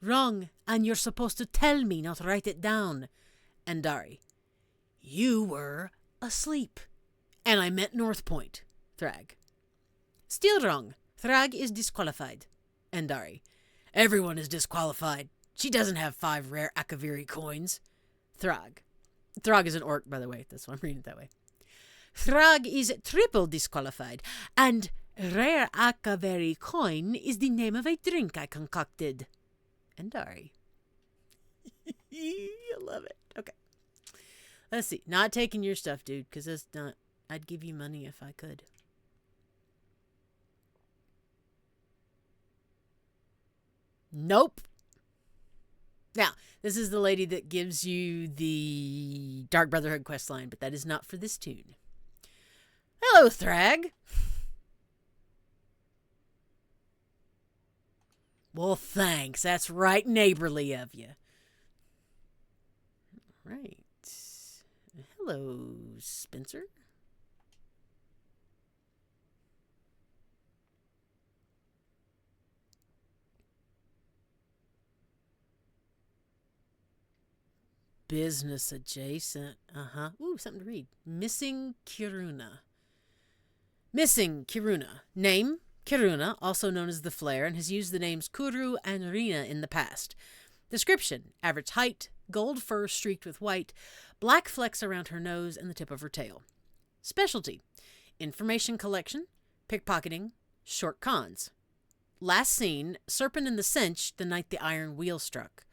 Wrong, and you're supposed to tell me, not write it down. And Dari. You were asleep. And I meant North Point. Thrag. Still wrong. Thrag is disqualified. And Dari. Everyone is disqualified. She doesn't have 5 rare Akaviri coins. Thrag. Thrag is an orc, by the way. That's why I'm reading it that way. Thrag is triple disqualified. And rare Akaviri coin is the name of a drink I concocted. And Dari. I love it. Okay. Let's see. Not taking your stuff, dude, because that's not... I'd give you money if I could. Nope. Now, this is the lady that gives you the Dark Brotherhood quest line, but that is not for this tune. Hello, Thrag. Well, thanks. That's right neighborly of you. All right. Hello, Spencer. Business adjacent. Ooh, something to read. Missing Kiruna. Missing Kiruna. Name, Kiruna, also known as the Flare, and has used the names Kuru and Rina in the past. Description. Average height, gold fur streaked with white, black flecks around her nose and the tip of her tail. Specialty. Information collection, pickpocketing, short cons. Last seen, serpent in the cinch the night the iron wheel struck.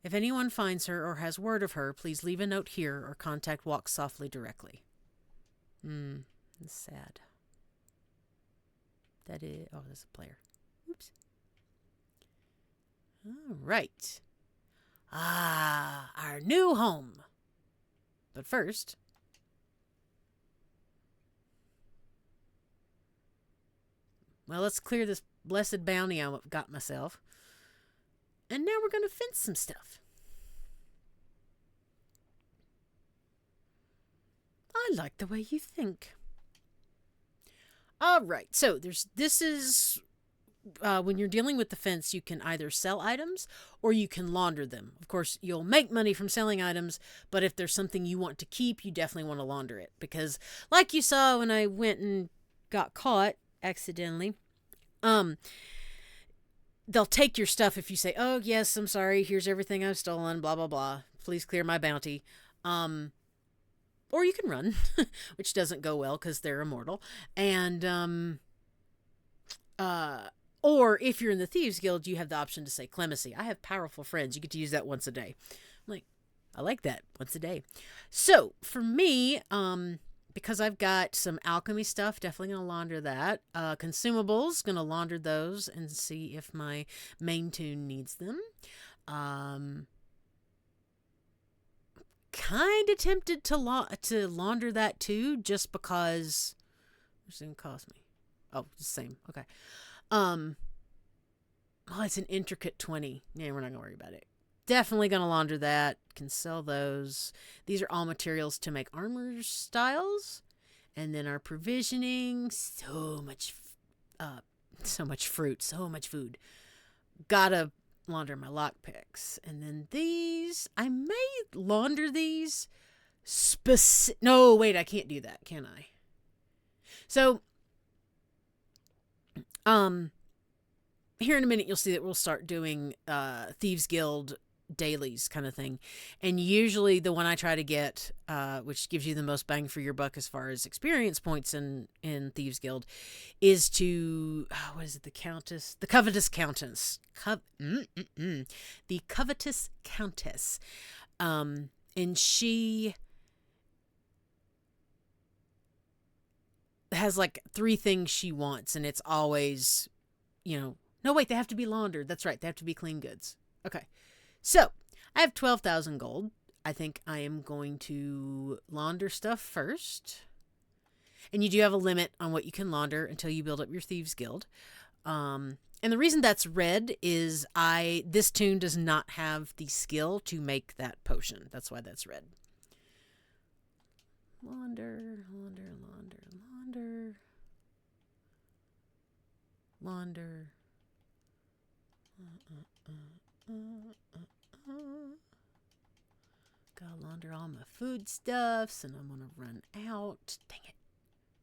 If anyone finds her or has word of her, please leave a note here or contact Walk Softly directly. That's sad. That is... Oh, that's a player. Oops. All right. Our new home. But first... Well, let's clear this blessed bounty I got myself. And now we're going to fence some stuff. I like the way you think. All right, so this is when you're dealing with the fence, you can either sell items or you can launder them. Of course, you'll make money from selling items, but if there's something you want to keep, you definitely want to launder it. Because like you saw when I went and got caught accidentally, they'll take your stuff if you say, oh, yes, I'm sorry, here's everything I've stolen, blah, blah, blah. Please clear my bounty. Or you can run, which doesn't go well because they're immortal. And, or if you're in the Thieves Guild, you have the option to say clemency. I have powerful friends. You get to use that once a day. I'm like, I like that, once a day. So, for me, because I've got some alchemy stuff, definitely going to launder that. Consumables, going to launder those and see if my main tune needs them. Kind of tempted to launder that too, just because it's going to cost me. Oh, it's the same. Okay. Oh, it's an intricate 20. Yeah, we're not going to worry about it. Definitely going to launder that. Can sell those. These are all materials to make armor styles. And then our provisioning. So much fruit. So much food. Gotta launder my lockpicks. And then these. I may launder these. No, wait. I can't do that. Can I? So, here in a minute, you'll see that we'll start doing Thieves Guild dailies kind of thing. And usually the one I try to get, which gives you the most bang for your buck as far as experience points in Thieves Guild, is to, what is it, the Covetous Countess. The Covetous Countess. And she has like 3 things she wants, and it's always, no, wait, they have to be laundered. That's right. They have to be clean goods. Okay. So, I have 12,000 gold. I think I am going to launder stuff first. And you do have a limit on what you can launder until you build up your Thieves Guild. And the reason that's red is this tune does not have the skill to make that potion. That's why that's red. Launder. Gotta launder all my foodstuffs, and I'm gonna run out.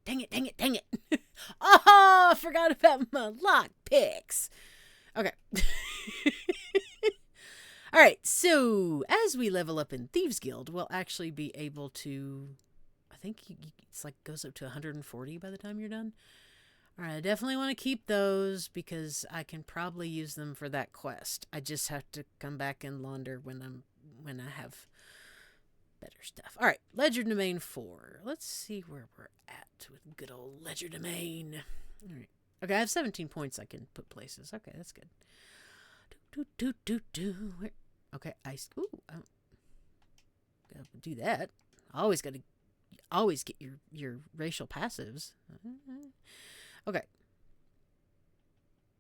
Dang it. Oh, I forgot about my lockpicks. Okay. All right, so as we level up in Thieves Guild, we'll actually be able to, I think it's like goes up to 140 by the time you're done. All right, I definitely want to keep those because I can probably use them for that quest. I just have to come back and launder when I have better stuff. All right, Ledger Domain 4. Let's see where we're at with good old Ledger Domain. All right. Okay, I have 17 points I can put places. Okay, that's good. Okay, gotta do that. Always get your racial passives. Okay.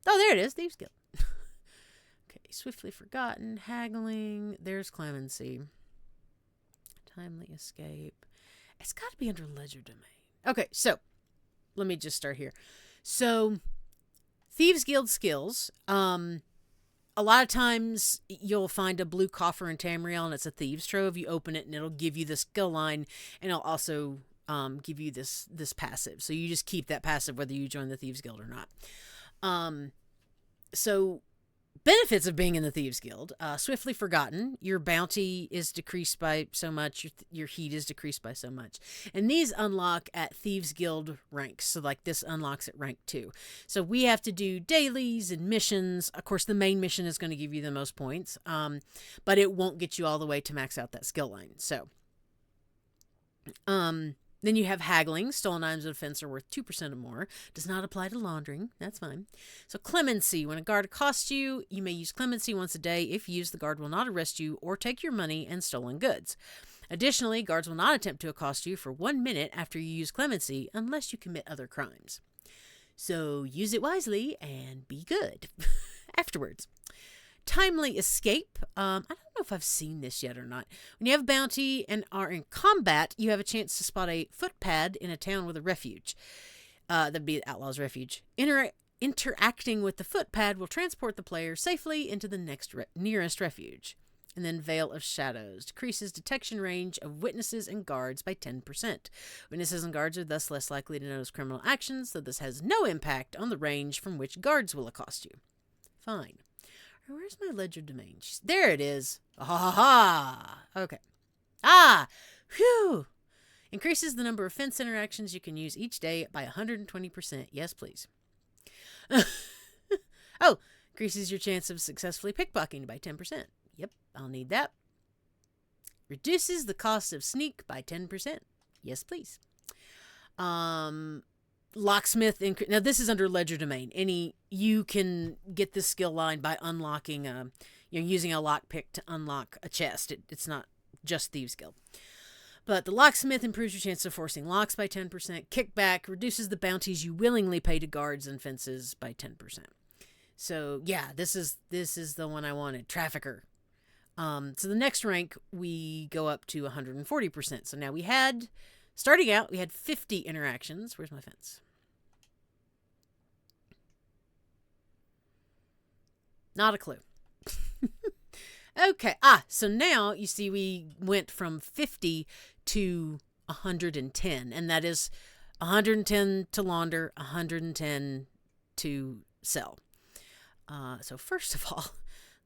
Oh, there it is. Thieves Guild. Okay, Swiftly Forgotten, Haggling. There's Clemency. Timely Escape. It's got to be under Ledger Domain. Okay, so let me just start here. So, Thieves Guild skills. A lot of times you'll find a blue coffer in Tamriel, and it's a Thieves Trove. You open it, and it'll give you the skill line, and it'll also give you this passive. So you just keep that passive whether you join the Thieves Guild or not. So benefits of being in the Thieves Guild. Swiftly Forgotten. Your bounty is decreased by so much. Your heat is decreased by so much. And these unlock at Thieves Guild ranks. So like this unlocks at rank 2. So we have to do dailies and missions. Of course, the main mission is going to give you the most points. But it won't get you all the way to max out that skill line. So, then you have Haggling. Stolen items of defense are worth 2% or more. Does not apply to laundering. That's fine. So Clemency. When a guard accosts you, you may use Clemency once a day. If used, the guard will not arrest you or take your money and stolen goods. Additionally, guards will not attempt to accost you for 1 minute after you use Clemency unless you commit other crimes. So use it wisely and be good afterwards. Timely escape. I don't know if I've seen this yet or not. When you have bounty and are in combat, you have a chance to spot a footpad in a town with a refuge. That'd be the Outlaw's Refuge. Interacting with the footpad will transport the player safely into the nearest refuge. And then Veil of Shadows decreases detection range of witnesses and guards by 10%. Witnesses and guards are thus less likely to notice criminal actions, though this has no impact on the range from which guards will accost you. Fine. Where's my ledger domain? There it is. Ha ha ha. Okay. Ah! Phew! Increases the number of fence interactions you can use each day by 120%. Yes, please. Oh! Increases your chance of successfully pickpocketing by 10%. Yep, I'll need that. Reduces the cost of sneak by 10%. Yes, please. Locksmith. Now, this is under ledger domain. You can get this skill line by unlocking, using a lockpick to unlock a chest. It's not just Thieves Guild. But the locksmith improves your chance of forcing locks by 10%. Kickback reduces the bounties you willingly pay to guards and fences by 10%. So yeah, this is the one I wanted. Trafficker. So the next rank we go up to 140%. So now starting out, we had 50 interactions. Where's my fence? Not a clue. Okay. So now you see we went from 50 to 110, and that is 110 to launder, 110 to sell. So first of all,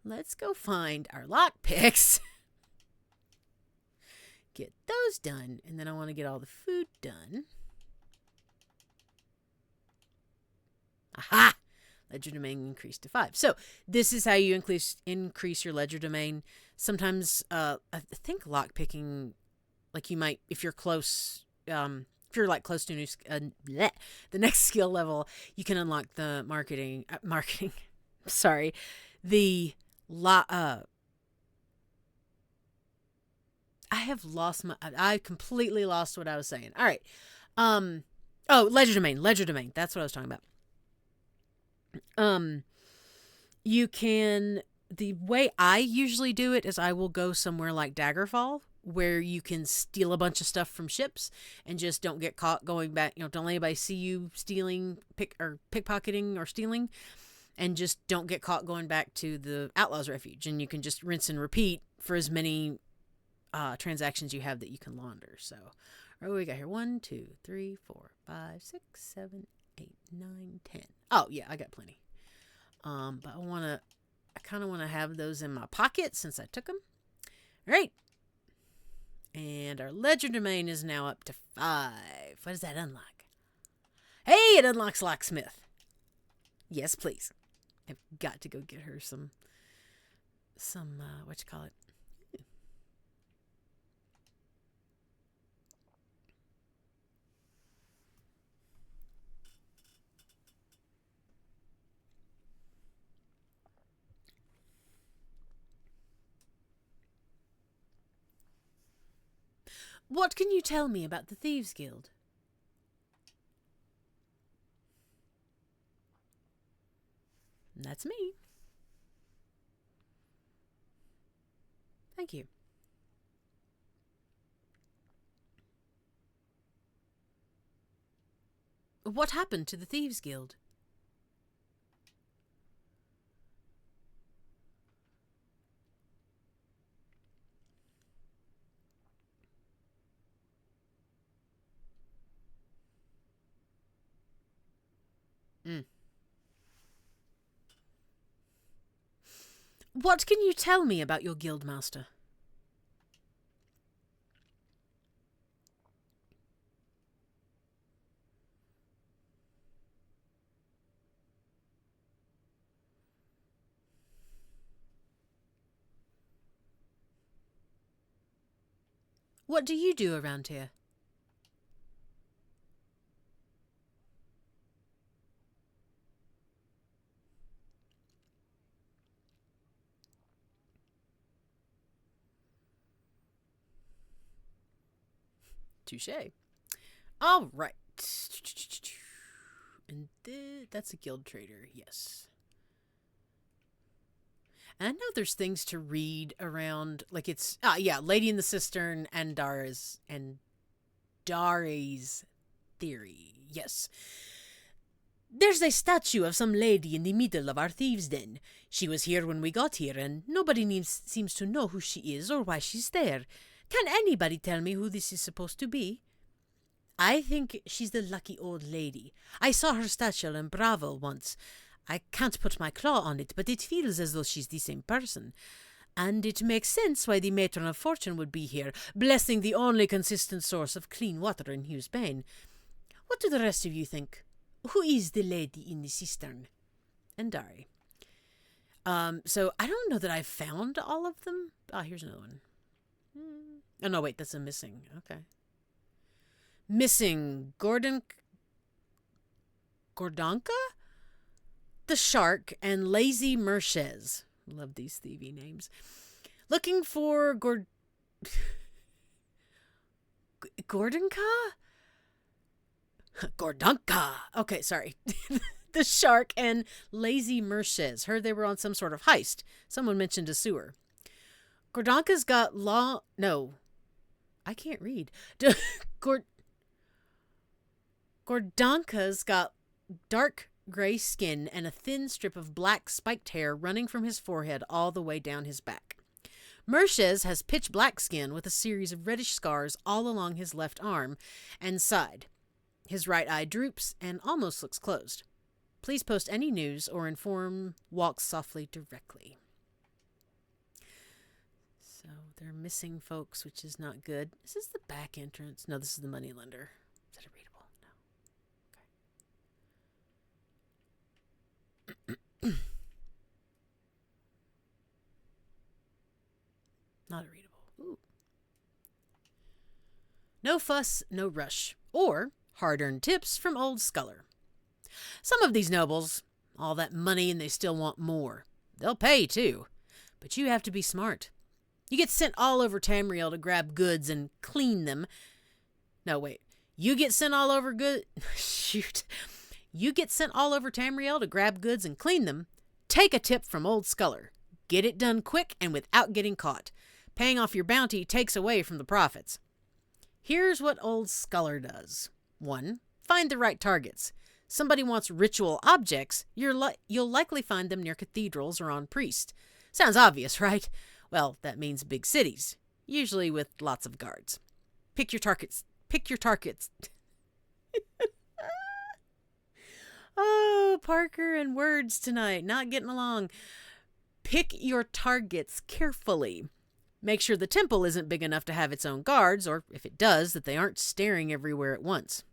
let's go find our lockpicks. Get those done, and then I want to get all the food done. Aha! Ledger domain increased to 5. So this is how you increase your ledger domain. Sometimes I think lockpicking, like you might, if you're close, if you're like close to the next skill level, you can unlock the marketing. Sorry, I completely lost what I was saying. All right. Ledger domain. That's what I was talking about. The way I usually do it is I will go somewhere like Daggerfall, where you can steal a bunch of stuff from ships and just don't get caught going back. Don't let anybody see you stealing, pickpocketing or stealing, and just don't get caught going back to the Outlaw's Refuge. And you can just rinse and repeat for as many transactions you have that you can launder. So, what do we got here? 1, 2, 3, 4, 5, 6, 7, 8, 9, 10. Oh, yeah, I got plenty. But I kind of want to have those in my pocket since I took them. All right. And our ledger domain is now up to 5. What does that unlock? Hey, it unlocks locksmith. Yes, please. I've got to go get her some what you call it? What can you tell me about the Thieves Guild? That's me. Thank you. What happened to the Thieves Guild? What can you tell me about your guildmaster? What do you do around here? Touché. All right. And that's a guild trader, yes. And I know there's things to read around, like it's, yeah, Lady in the Cistern and Dari's theory, yes. There's a statue of some lady in the middle of our thieves' den. She was here when we got here, and nobody seems to know who she is or why she's there. Can anybody tell me who this is supposed to be? I think she's the lucky old lady. I saw her statue in Bravo once. I can't put my claw on it, but it feels as though she's the same person. And it makes sense why the Matron of Fortune would be here, blessing the only consistent source of clean water in Hughes Bane. What do the rest of you think? Who is the lady in the cistern? And Dari. So I don't know that I've found all of them. Here's another one. Oh, no, wait, that's a missing. Okay. Missing Gordonka? The Shark and Lazy Merchez. Love these thievy names. Looking for Gordonka? Gordonka. Okay, sorry. The Shark and Lazy Merchez. Heard they were on some sort of heist. Someone mentioned a sewer. Gordonka's got long... No. I can't read. Gordonka's got dark gray skin and a thin strip of black spiked hair running from his forehead all the way down his back. Merchez has pitch black skin with a series of reddish scars all along his left arm and side. His right eye droops and almost looks closed. Please post any news or inform Walks Softly directly. So they're missing folks, which is not good. Is this the back entrance? No, this is the moneylender. Is that a readable? No. Okay. Not a readable. Ooh. No fuss, no rush. Or hard-earned tips from Old Sculler. Some of these nobles, all that money and they still want more. They'll pay, too. But you have to be smart. You get sent all over Tamriel to grab goods and clean them. No, wait. You get sent all over Shoot. You get sent all over Tamriel to grab goods and clean them. Take a tip from Old Sculler. Get it done quick and without getting caught. Paying off your bounty takes away from the profits. Here's what Old Sculler does. 1. Find the right targets. Somebody wants ritual objects, you'll likely find them near cathedrals or on priests. Sounds obvious, right? Well, that means big cities, usually with lots of guards. Pick your targets. Oh, Parker and words tonight, not getting along. Pick your targets carefully. Make sure the temple isn't big enough to have its own guards, or if it does, that they aren't staring everywhere at once.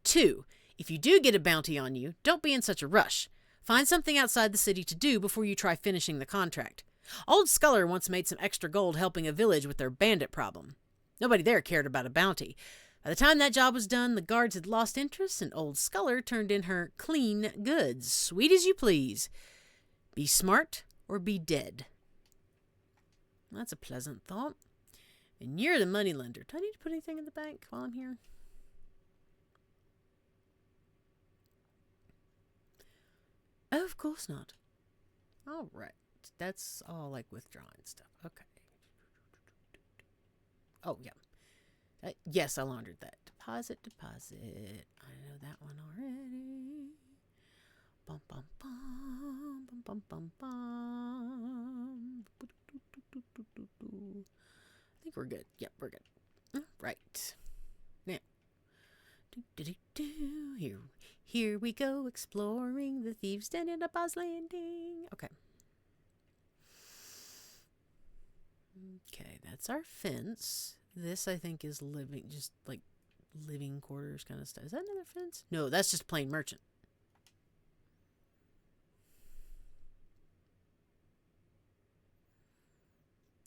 2. If you do get a bounty on you, don't be in such a rush. Find something outside the city to do before you try finishing the contract. Old Sculler once made some extra gold helping a village with their bandit problem. Nobody there cared about a bounty. By the time that job was done, the guards had lost interest and Old Sculler turned in her clean goods. Sweet as you please. Be smart or be dead. That's a pleasant thought. And you're the moneylender. Do I need to put anything in the bank while I'm here? Oh, of course not. All right. That's all like withdrawing stuff. Okay. Oh, yeah. Yes, I laundered that. Deposit. I know that one already. Bum, bum, bum. Bum, bum, bum, bum. I think we're good. Yep, we're good. All right. Now. Here we go, exploring the Thieves' Den in Abah's Landing. Okay. Okay, that's our fence. This, I think, is living, just like living quarters kind of stuff. Is that another fence? No, that's just plain merchant.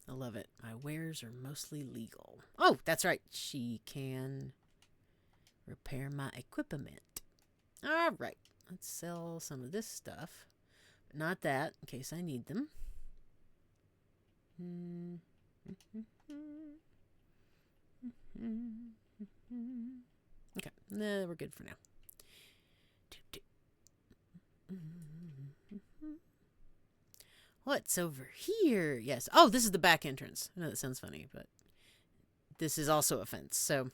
I love it. My wares are mostly legal. Oh, that's right. She can repair my equipment. All right. Let's sell some of this stuff. But not that, in case I need them. Okay. Nah, we're good for now. What's over here? Yes. Oh, this is the back entrance. I know that sounds funny, but this is also a fence, so.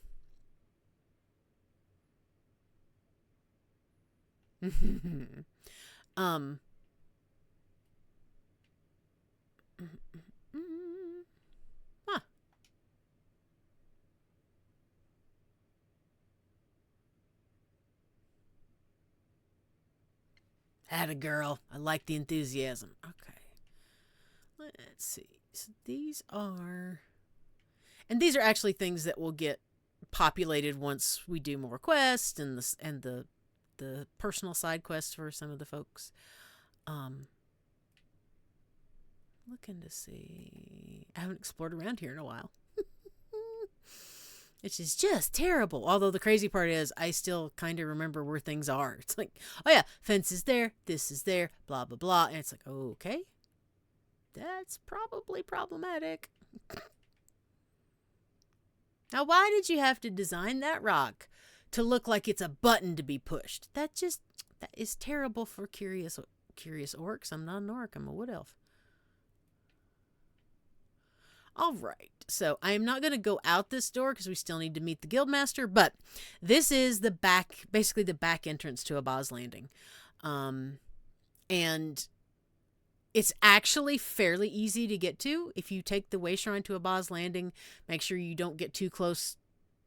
um. Huh. Had a girl. I like the enthusiasm. Okay. Let's see. So these are. And these are actually things that will get populated once we do more quests and the personal side quests for some of the folks. Looking to see. I haven't explored around here in a while. Which is just terrible. Although the crazy part is I still kind of remember where things are. It's like, oh yeah, fence is there, this is there, blah, blah, blah. And it's like, okay, that's probably problematic. Now, why did you have to design that rock to look like it's a button to be pushed? That is terrible for curious orcs. I'm not an orc, I'm a wood elf. All right, so I am not going to go out this door because we still need to meet the guildmaster, but this is the back, basically the back entrance to Abah's Landing. And it's actually fairly easy to get to. If you take the way shrine to Abah's Landing, make sure you don't get too close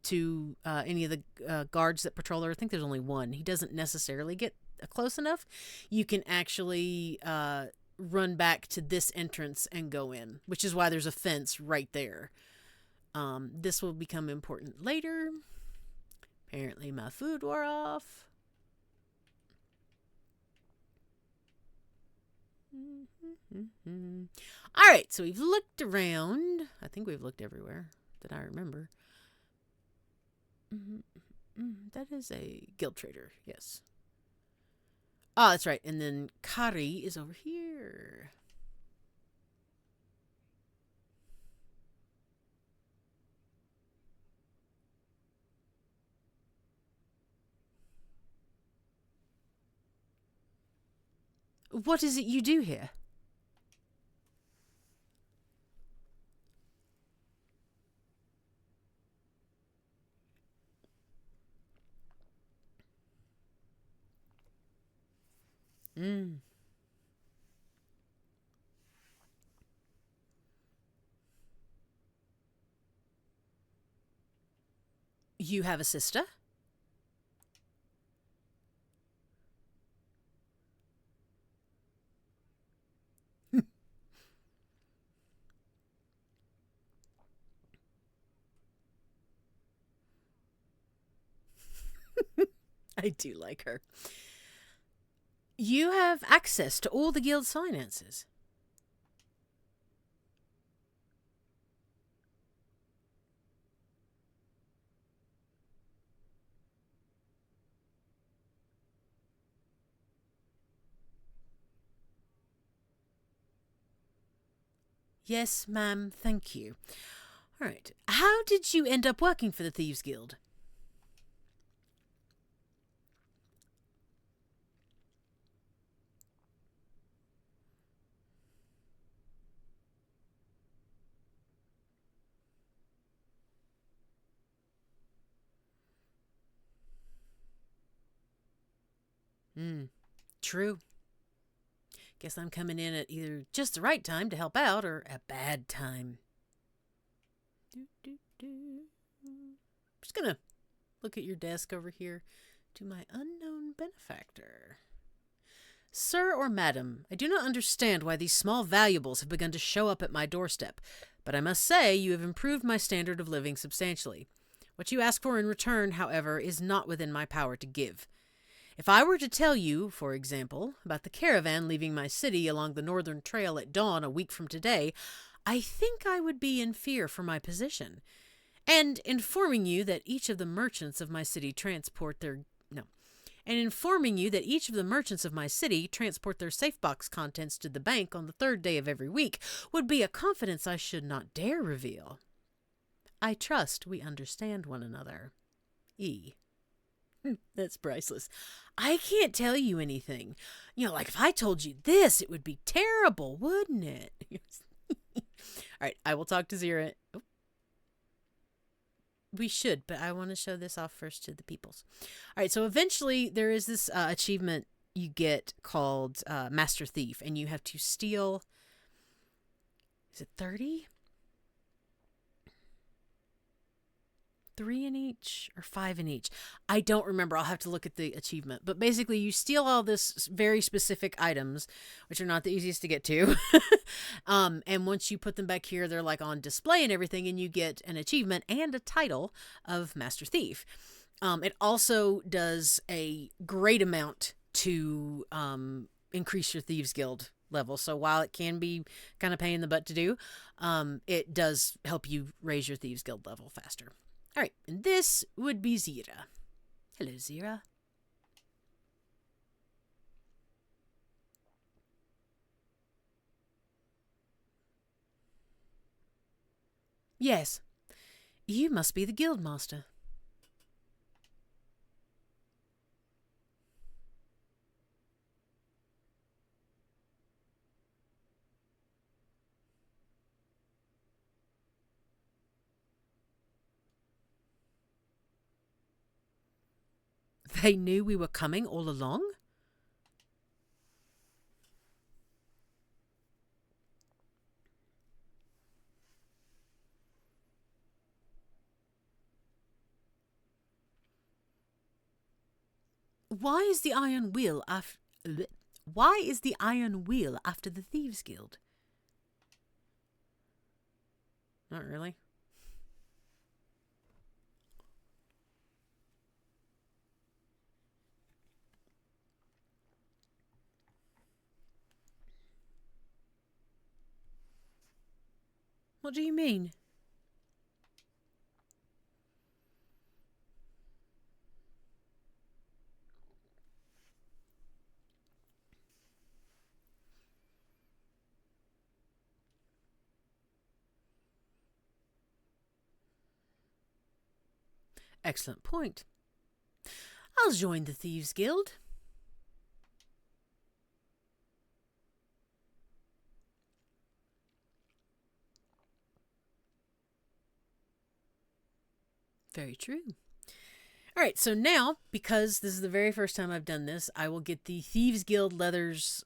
to any of the guards that patrol there. I think there's only one. He doesn't necessarily get close enough. You can actually run back to this entrance and go in, which is why there's a fence right there. This will become important later. Apparently my food wore off. All right, so we've looked around. I think we've looked everywhere that I remember. That is a guild trader, yes. Oh, that's right. And then Kari is over here. What is it you do here? You have a sister? I do like her. You have access to all the guild's finances. Yes, ma'am, thank you. All right. How did you end up working for the Thieves Guild? True. Guess I'm coming in at either just the right time to help out or a bad time. Just gonna look at your desk over here. To my unknown benefactor. Sir or madam, I do not understand why these small valuables have begun to show up at my doorstep, but I must say you have improved my standard of living substantially. What you ask for in return, however, is not within my power to give. If I were to tell you, for example, about the caravan leaving my city along the northern trail at dawn a week from today, I think I would be in fear for my position. And informing you that each of the merchants of my city transport their safe box contents to the bank on the third day of every week would be a confidence I should not dare reveal. I trust we understand one another. E. That's priceless. I can't tell you anything. You know, like if I told you this, it would be terrible, wouldn't it? All right, I will talk to Zira. Oh, we should, but I want to show this off first to the peoples. All right, so eventually there is this achievement you get called Master Thief, and you have to steal. Is it 30? Three in each or five in each. I don't remember. I'll have to look at the achievement. But basically, you steal all this very specific items, which are not the easiest to get to. And once you put them back here, they're like on display and everything, and you get an achievement and a title of Master Thief. It also does a great amount to increase your Thieves Guild level. So while it can be kind of pain in the butt to do, it does help you raise your Thieves Guild level faster. All right, and this would be Zira. Hello, Zira. Yes, you must be the guild master. They knew we were coming all along? Why is the Iron Wheel after... Why is the Iron Wheel after the Thieves Guild? Not really. What do you mean? Excellent point. I'll join the Thieves Guild. Very true. All right, so now, because this is the very first time I've done this, I will get the Thieves Guild Leather's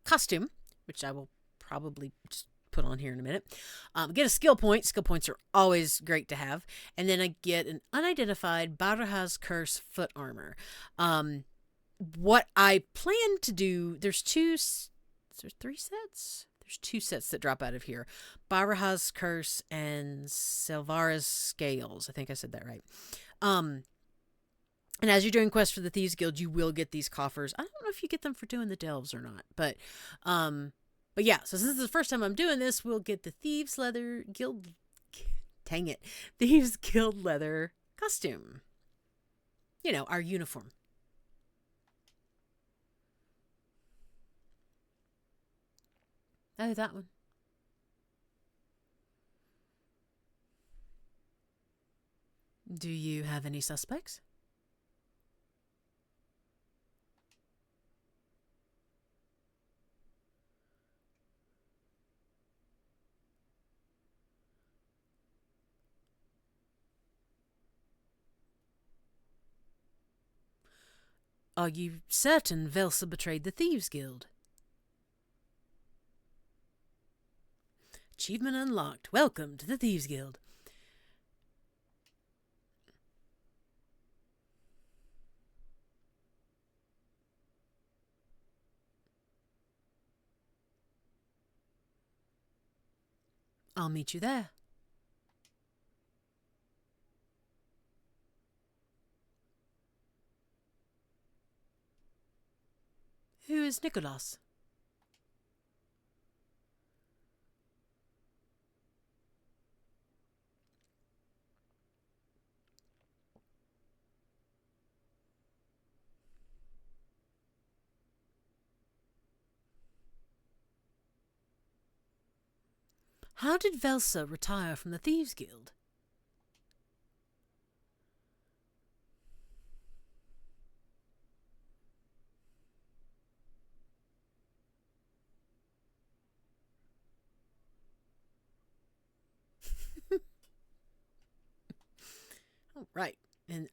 costume, which I will probably just put on here in a minute. Get a skill point. Skill points are always great to have. And then I get an unidentified Baraha's Curse foot armor. What I plan to do, there's three sets? There's two sets that drop out of here. Baraha's Curse and Silvara's Scales. I think I said that right. And as you're doing quests for the Thieves Guild, you will get these coffers. I don't know if you get them for doing the delves or not, but yeah. So since this is the first time I'm doing this, we'll get the Thieves Leather Guild. Dang it, Thieves Guild Leather costume. You know, our uniform. Oh, that one. Do you have any suspects? Are you certain Velsa betrayed the Thieves Guild? Achievement unlocked. Welcome to the Thieves Guild. I'll meet you there. Who is Nicholas? How did Velsa retire from the Thieves Guild? right. And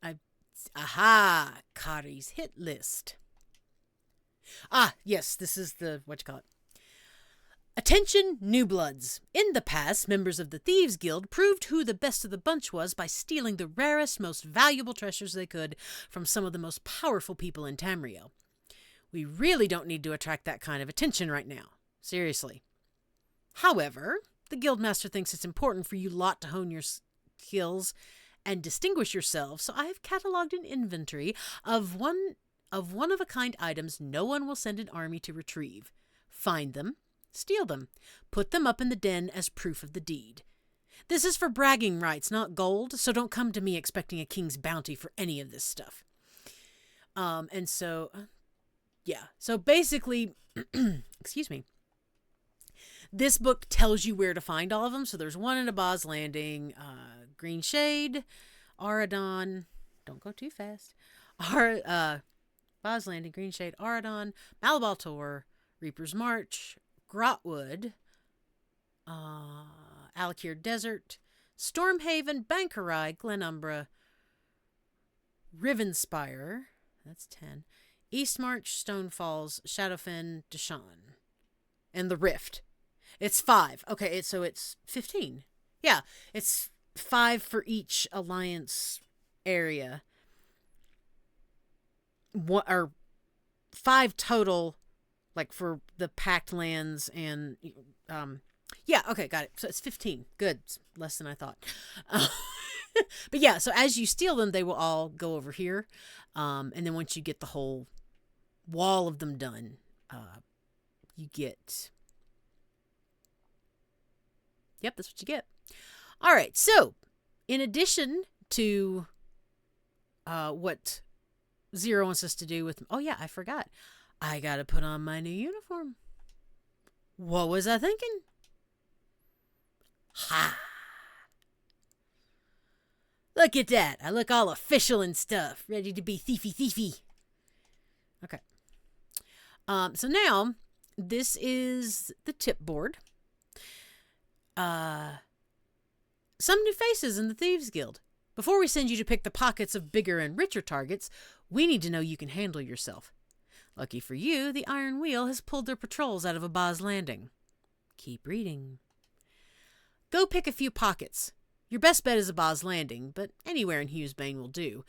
aha, Kari's hit list. Ah, yes, this is the, what you call it. Attention, new bloods. In the past, members of the Thieves Guild proved who the best of the bunch was by stealing the rarest, most valuable treasures they could from some of the most powerful people in Tamriel. We really don't need to attract that kind of attention right now. Seriously. However, the Guildmaster thinks it's important for you lot to hone your skills and distinguish yourselves, so I have catalogued an inventory of one-of-a-kind items no one will send an army to retrieve. Find them, steal them, put them up in the den as proof of the deed. This is for bragging rights, not gold, so don't come to me expecting a king's bounty for any of this stuff. So basically, excuse me, this book tells you where to find all of them. So there's one in Abah's Landing, Green Shade, Aradon, don't go too fast, Abah's Landing, Green Shade, Aradon, Malabal Tor, Reaper's March, Grotwood, Alakir Desert, Stormhaven, Bankarai, Glenumbra, Rivenspire, that's 10, Eastmarch, Stonefalls, Shadowfen, Deshawn, and the Rift. It's 5. Okay, so it's 15. Yeah, it's 5 for each alliance area. Or 5 total, like for the packed lands and yeah, okay, got it. So it's 15. Good. It's less than I thought. But yeah, so as you steal them, they will all go over here. And then once you get the whole wall of them done, you get... Yep, that's what you get. All right, so in addition to what Zero wants us to do with... Oh, yeah, I forgot. I got to put on my new uniform. What was I thinking? Ha! Look at that. I look all official and stuff, ready to be thiefy. Okay. So now, this is the tip board. Some new faces in the Thieves Guild. Before we send you to pick the pockets of bigger and richer targets, we need to know you can handle yourself. Lucky for you, the Iron Wheel has pulled their patrols out of Abah's Landing. Keep reading. Go pick a few pockets. Your best bet is Abah's Landing, but anywhere in Hughesbane will do.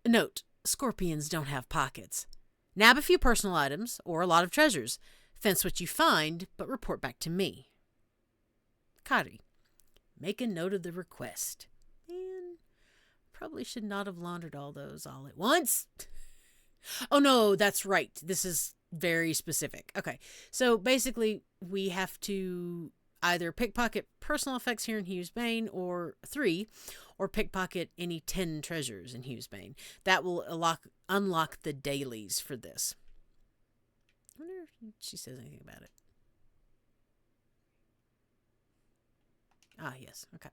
Note, scorpions don't have pockets. Nab a few personal items, or a lot of treasures. Fence what you find, but report back to me. Kari, make a note of the request. Man, probably should not have laundered all those all at once. Oh no, that's right. This is very specific. Okay, so basically we have to either pickpocket personal effects here in Hughesbane, or 3, or pickpocket any 10 treasures in Hughesbane. That will unlock the dailies for this. I wonder if she says anything about it. Ah, yes. Okay.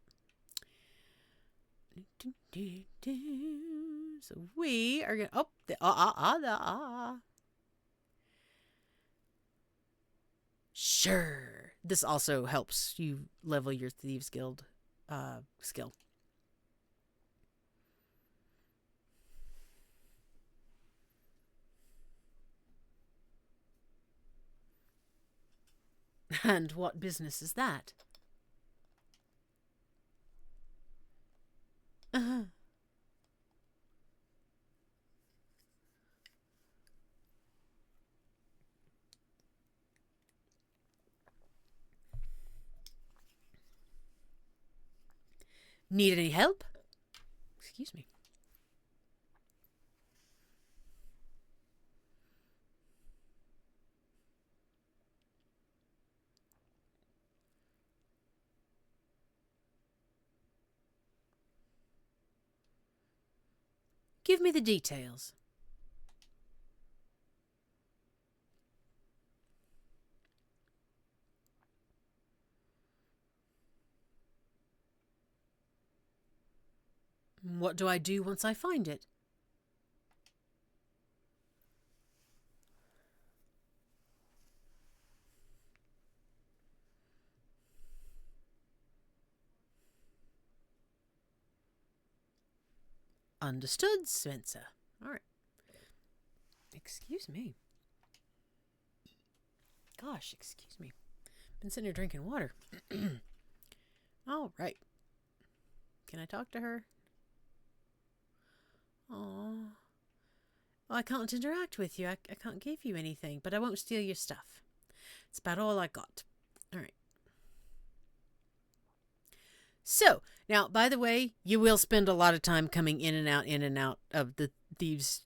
So we are going to... Oh, Sure. This also helps you level your Thieves Guild skill. And what business is that? Need any help? Excuse me. Give me the details. What do I do once I find it? Understood, Spencer. All right. Excuse me. Gosh, excuse me. Been sitting here drinking water. All right. Can I talk to her? Oh, well, I can't interact with you. I can't give you anything, but I won't steal your stuff. It's about all I got. All right. So, now, by the way, you will spend a lot of time coming in and out of the thieves'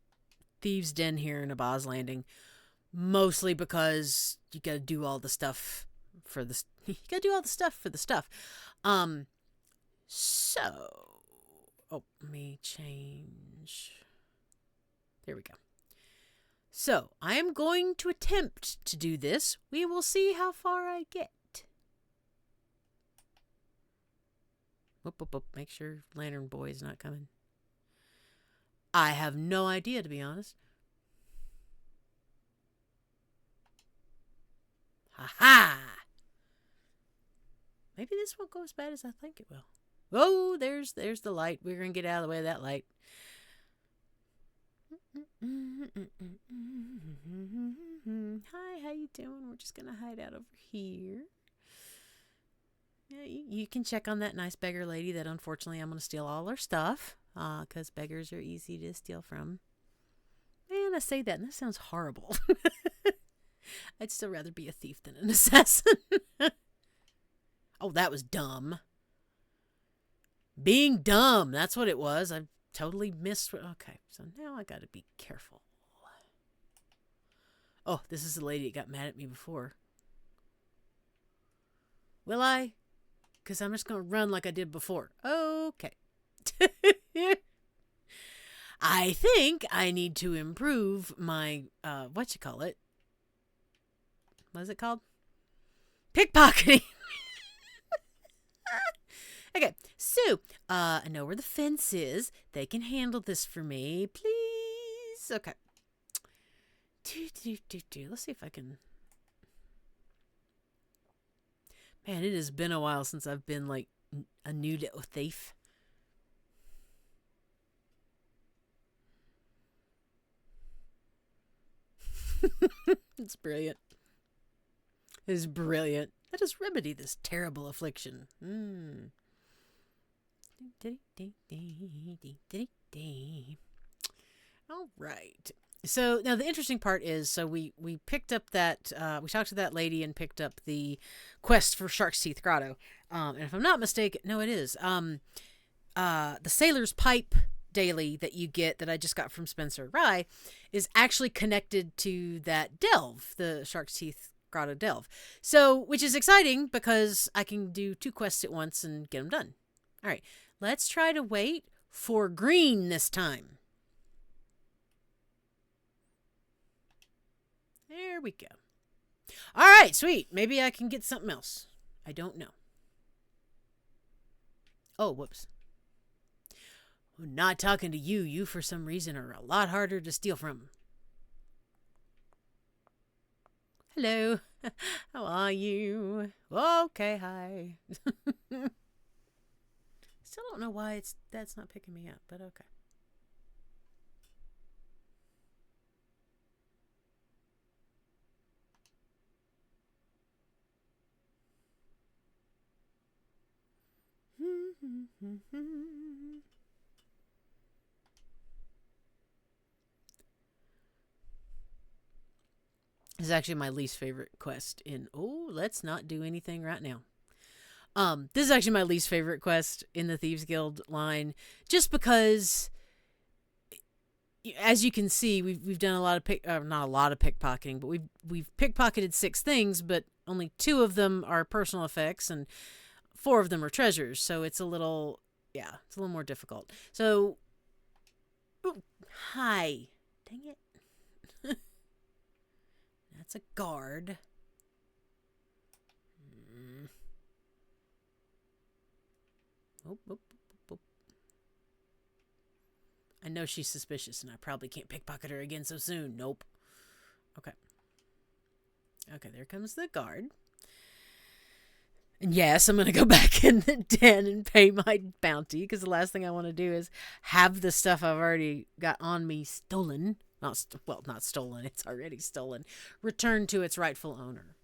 den here in Abah's Landing. Mostly because you gotta do all the stuff for the stuff. So, oh, let me change. There we go. So, I am going to attempt to do this. We will see how far I get. Whoop, whoop, whoop. Make sure Lantern Boy is not coming. I have no idea, to be honest. Ha-ha! Maybe this won't go as bad as I think it will. Oh, there's the light. We're going to get out of the way of that light. Hi, how you doing? We're just going to hide out over here. Yeah, you can check on that nice beggar lady that unfortunately I'm going to steal all her stuff. Because beggars are easy to steal from. Man, I say that and that sounds horrible. I'd still rather be a thief than an assassin. Oh, that was dumb. Being dumb. That's what it was. I totally missed. Okay, so now I got to be careful. Oh, this is the lady that got mad at me before. Will I? Because I'm just going to run like I did before. Okay. I think I need to improve my, what is it called? Pickpocketing. Okay, so, I know where the fence is. They can handle this for me, please. Okay. Let's see if I can. Man, it has been a while since I've been, like, a new thief. It's brilliant. It is brilliant. Let us remedy this terrible affliction. All right. So now the interesting part is, so we picked up that, we talked to that lady and picked up the quest for Shark's Teeth Grotto. And if I'm not mistaken, no, it is. The Sailor's Pipe daily that you get, that I just got from Spencer Rye, is actually connected to that delve, the Shark's Teeth Grotto delve. So, which is exciting because I can do 2 quests at once and get them done. All right, let's try to wait for green this time. There we go. All right, sweet. Maybe I can get something else. I don't know. Oh, whoops. I'm not talking to you. You, for some reason, are a lot harder to steal from. Hello. How are you? Okay, hi. Still don't know why that's not picking me up, but okay. This is actually my least favorite quest in... Oh, let's not do anything right now. This is actually my least favorite quest in the Thieves Guild line, just because, as you can see, we've done a lot of not a lot of pickpocketing, but we've pickpocketed 6 things, but only 2 of them are personal effects and 4 of them are treasures. So it's a little, it's a little more difficult. So, ooh, hi, dang it. That's a guard. Oh. I know she's suspicious, and I probably can't pickpocket her again so soon. Nope. Okay. Okay, there comes the guard. And yes, I'm going to go back in the den and pay my bounty because the last thing I want to do is have the stuff I've already got on me stolen. Not stolen. It's already stolen. Returned to its rightful owner.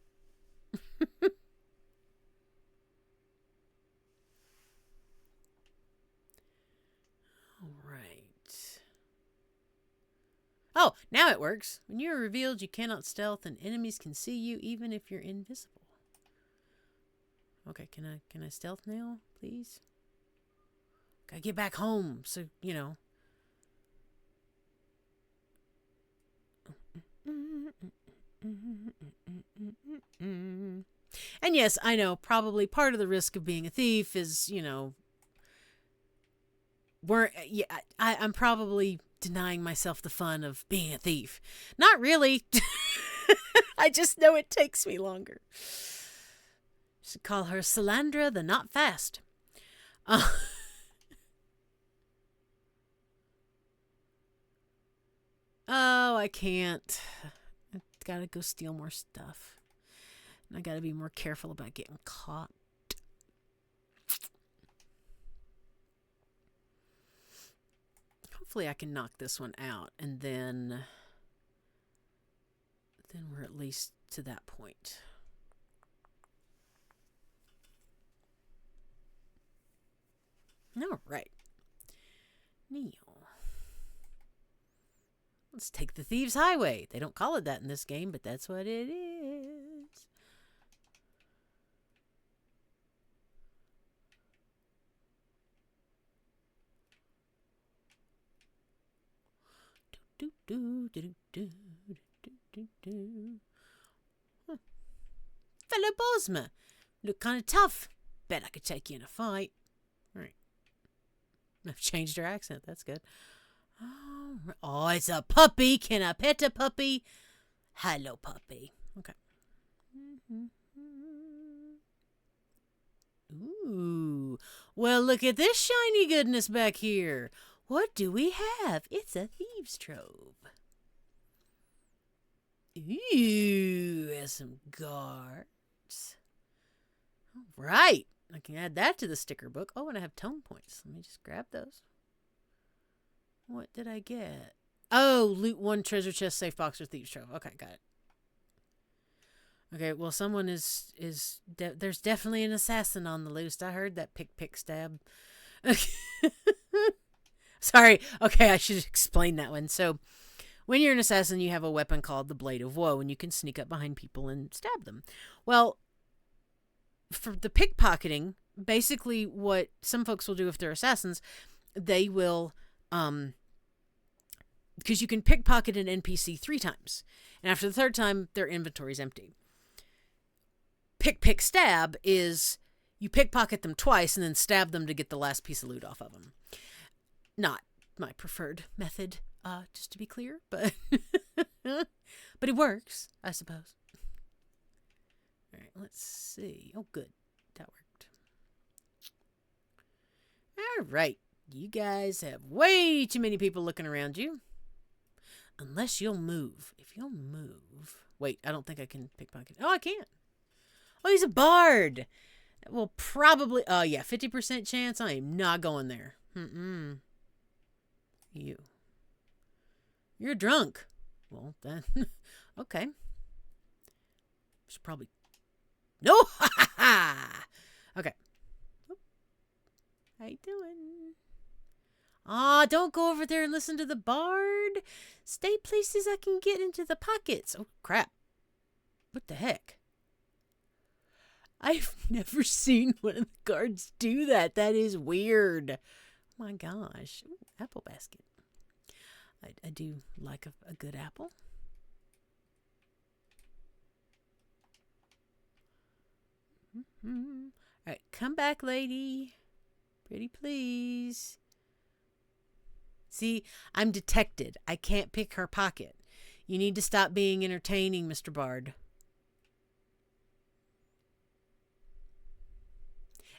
All right. Oh, now it works. When you are revealed, you cannot stealth, and enemies can see you even if you're invisible. Okay, can I stealth now, please? Gotta get back home, so you know. And yes, I know, probably part of the risk of being a thief is, I'm probably denying myself the fun of being a thief. Not really. I just know it takes me longer. Should call her Salandra the Not Fast. Oh, I can't. I gotta go steal more stuff. And I gotta be more careful about getting caught. Hopefully I can knock this one out, and then we're at least to that point. All right. Neil. Let's take the Thieves' Highway. They don't call it that in this game, but that's what it is. Huh. Fellow Bosma, look kind of tough. Bet I could take you in a fight. All right. I've changed her accent. That's good. Oh, it's a puppy. Can I pet a puppy? Hello, puppy. Okay. Ooh. Well, look at this shiny goodness back here. What do we have? It's a thieves' trove. Ooh, has some guards. All right. I can add that to the sticker book. Oh, and I have tone points. Let me just grab those. What did I get? Oh, loot 1 treasure chest, safe box, or thieves' trove. Okay, got it. Okay, well, someone there's definitely an assassin on the loose. I heard that pick, stab. Sorry. Okay, I should explain that one. So, when you're an assassin, you have a weapon called the Blade of Woe, and you can sneak up behind people and stab them. Well, for the pickpocketing, basically what some folks will do if they're assassins, they will, because you can pickpocket an NPC 3 times, and after the 3rd time, their inventory's empty. Pick, stab is you pickpocket them twice and then stab them to get the last piece of loot off of them. Not my preferred method, just to be clear, but but it works, I suppose. All right, let's see. Oh, good. That worked. All right. You guys have way too many people looking around you. Unless you'll move. If you'll move. Wait, I don't think I can pickpocket. Oh, I can. Oh, he's a bard. Well, probably. Oh, yeah. 50% chance. I am not going there. You're drunk. Well, then. Okay. Should probably. No! Ha ha ha! Okay. How you doing? Ah, don't go over there and listen to the bard. Stay places I can get into the pockets. Oh, crap. What the heck? I've never seen one of the guards do that. That is weird. Oh my gosh. Ooh, apple basket. I do like a good apple. All right, come back, lady. Pretty please. See, I'm detected. I can't pick her pocket. You need to stop being entertaining, Mr. Bard.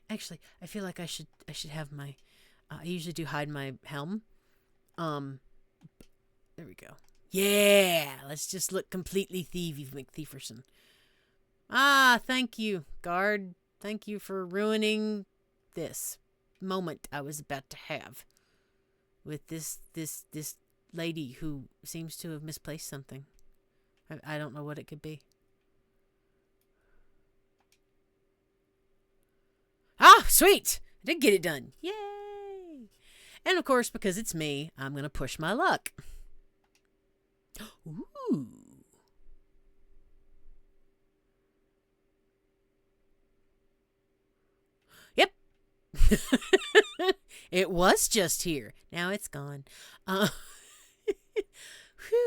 Actually, I feel like I should have my. I usually do hide my helm. There we go. Yeah, let's just look completely thievy, McThieferson. Ah, thank you, guard Thank you for ruining this moment I was about to have with this lady who seems to have misplaced something. I don't know what it could be. Ah, sweet! I did get it done. Yay! And of course, because it's me, I'm going to push my luck. Ooh. Yep. It was just here. Now it's gone. Whew.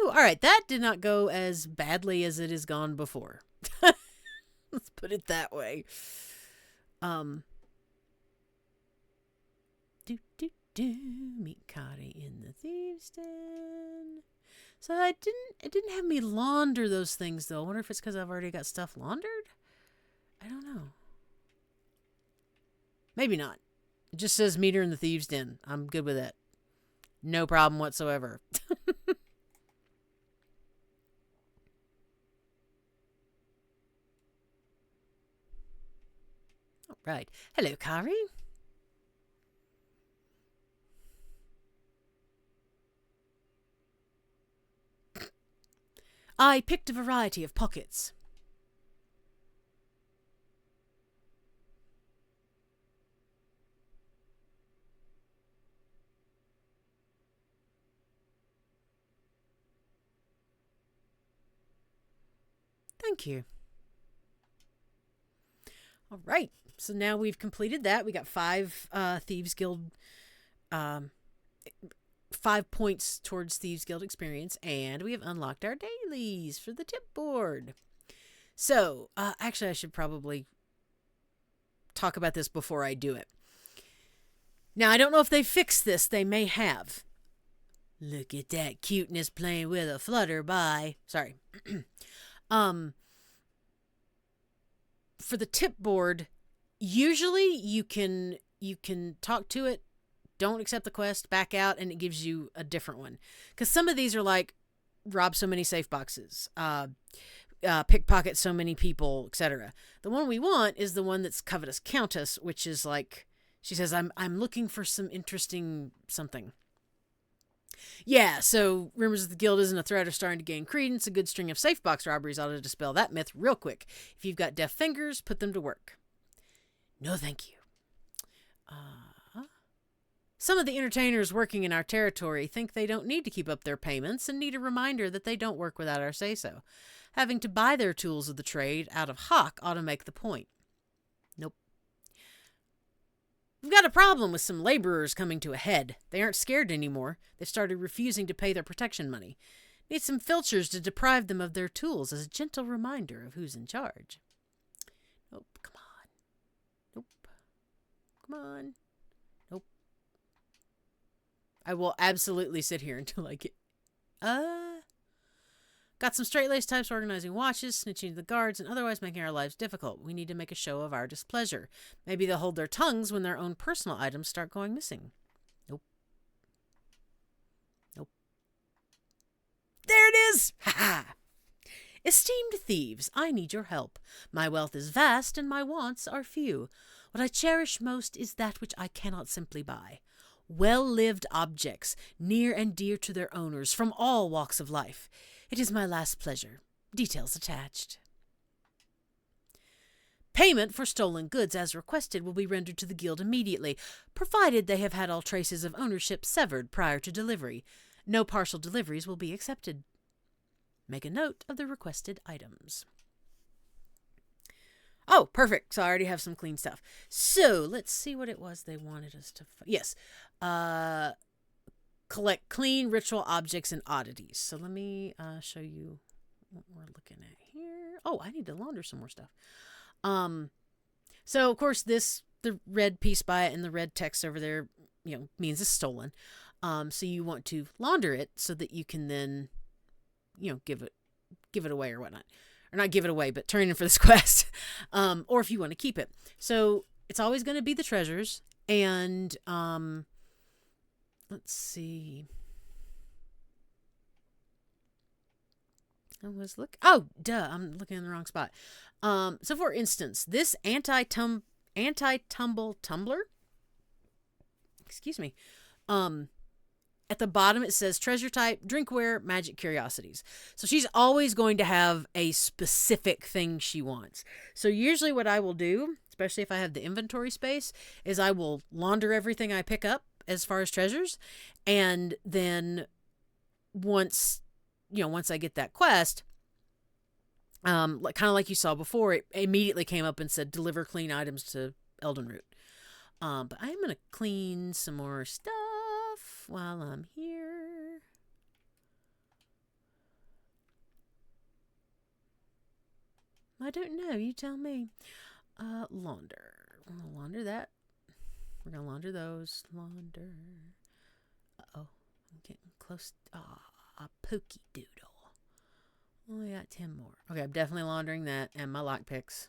All right, that did not go as badly as it has gone before. Let's put it that way. Meet Cotty in the Thieves' Den. So it didn't have me launder those things though. I wonder if it's because I've already got stuff laundered? I don't know. Maybe not. It just says meet her in the Thieves' Den. I'm good with that. No problem whatsoever. All right. Hello, Kari. I picked a variety of pockets. Thank you. All right. So now we've completed that. We got 5 Thieves Guild 5 points towards Thieves Guild experience, and we have unlocked our dailies for the tip board. So, actually, I should probably talk about this before I do it. Now, I don't know if they fixed this. They may have. Look at that cuteness playing with a flutterby. Sorry. For the tip board, usually you can talk to it, don't accept the quest, back out, and it gives you a different one. Because some of these are like, rob so many safe boxes, pickpocket so many people, etc. The one we want is the one that's Covetous Countess, which is like, she says, I'm looking for some interesting something. Yeah, so rumors that the guild isn't a threat are starting to gain credence. A good string of safe box robberies ought to dispel that myth real quick. If you've got deft fingers, put them to work. No, thank you. Some of the entertainers working in our territory think they don't need to keep up their payments and need a reminder that they don't work without our say-so. Having to buy their tools of the trade out of hock ought to make the point. Nope. We've got a problem with some laborers coming to a head. They aren't scared anymore. They've started refusing to pay their protection money. Need some filchers to deprive them of their tools as a gentle reminder of who's in charge. Nope, come on. Nope. Come on. Nope. I will absolutely sit here until I get... Got some straight-laced types organizing watches, snitching to the guards, and otherwise making our lives difficult. We need to make a show of our displeasure. Maybe they'll hold their tongues when their own personal items start going missing. Nope. Nope. There it is! Ha ha! Esteemed thieves, I need your help. My wealth is vast, and my wants are few. What I cherish most is that which I cannot simply buy. Well-lived objects, near and dear to their owners, from all walks of life. It is my last pleasure. Details attached. Payment for stolen goods as requested will be rendered to the guild immediately, provided they have had all traces of ownership severed prior to delivery. No partial deliveries will be accepted. Make a note of the requested items. Oh, perfect. So I already have some clean stuff. So let's see what it was they wanted us to... Yes. Collect clean ritual objects and oddities. So let me show you what we're looking at here. Oh, I need to launder some more stuff. So of course the red piece by it and the red text over there, means it's stolen. So you want to launder it so that you can then, give it away or whatnot. Or not give it away, but turn it in for this quest. Or if you want to keep it. So it's always going to be the treasures. And let's see. I was look. Oh, duh! I'm looking in the wrong spot. So for instance, this anti-tumble tumbler. Excuse me. Um, at the bottom it says treasure type, drinkware, magic curiosities. So she's always going to have a specific thing she wants. So usually what I will do, especially if I have the inventory space, is I will launder everything I pick up as far as treasures, and then once I get that quest, like kind of like you saw before, it immediately came up and said deliver clean items to Eldenroot. But I'm gonna clean some more stuff while I'm here. I don't know. You tell me. Launder. I'm gonna launder that. We're gonna launder those. Launder. Uh-oh. I'm getting close. A pokey doodle. Only got 10 more. Okay, I'm definitely laundering that and my lockpicks.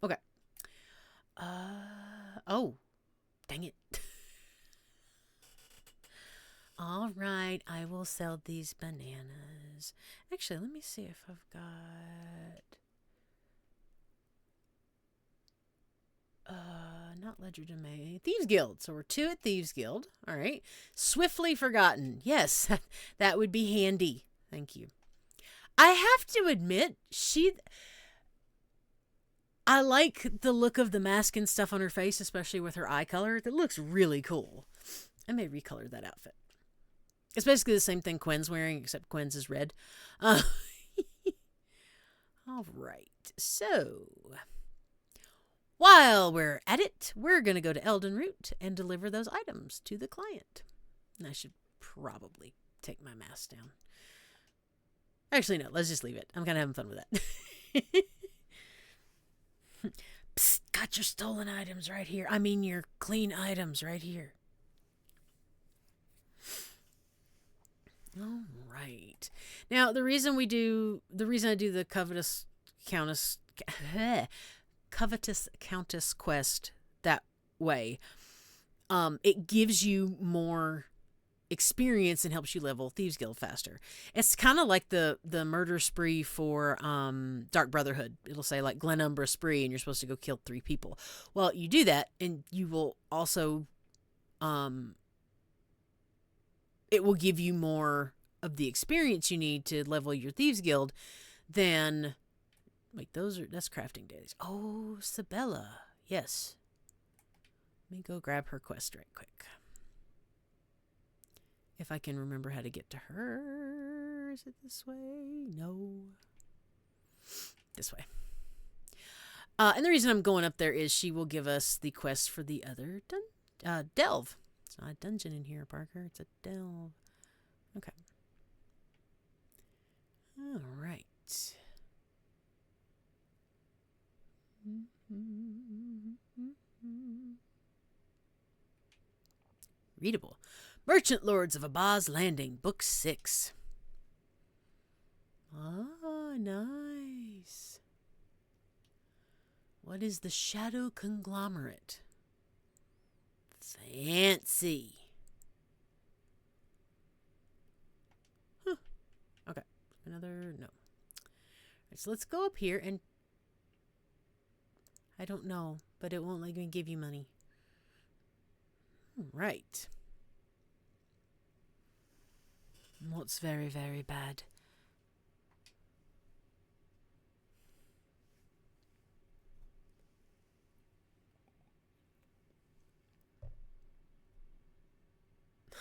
Okay. Oh. Dang it. All right, I will sell these bananas. Actually, let me see if I've got... not Ledger Domain. Thieves Guild. So we're 2 at Thieves Guild. All right. Swiftly Forgotten. Yes, that would be handy. Thank you. I have to admit, I like the look of the mask and stuff on her face, especially with her eye color. That looks really cool. I may recolor that outfit. It's basically the same thing Quinn's wearing, except Quinn's is red. All right. So... while we're at it, we're going to go to Eldenroot and deliver those items to the client. And I should probably take my mask down. Actually, no, let's just leave it. I'm kind of having fun with that. Psst, got your stolen items right here. I mean, your clean items right here. All right. Now, the reason I do the Covetous Countess quest that way, it gives you more experience and helps you level Thieves Guild faster. It's kind of like the murder spree for Dark Brotherhood. It'll say like Glenumbra spree and you're supposed to go kill 3 people. Well, you do that and you will also it will give you more of the experience you need to level your Thieves Guild than... wait, that's crafting days. Oh, Sabella. Yes. Let me go grab her quest right quick. If I can remember how to get to her. Is it this way? No. This way. And the reason I'm going up there is she will give us the quest for the other delve. It's not a dungeon in here, Parker. It's a delve. Okay. All right. Readable. Merchant Lords of Abah's Landing, Book 6. Ah, nice. What is the Shadow Conglomerate? Fancy. Huh. Okay. Another... no. Right, so let's go up here and... I don't know, but it won't let me give you money. Right. What's very, very bad?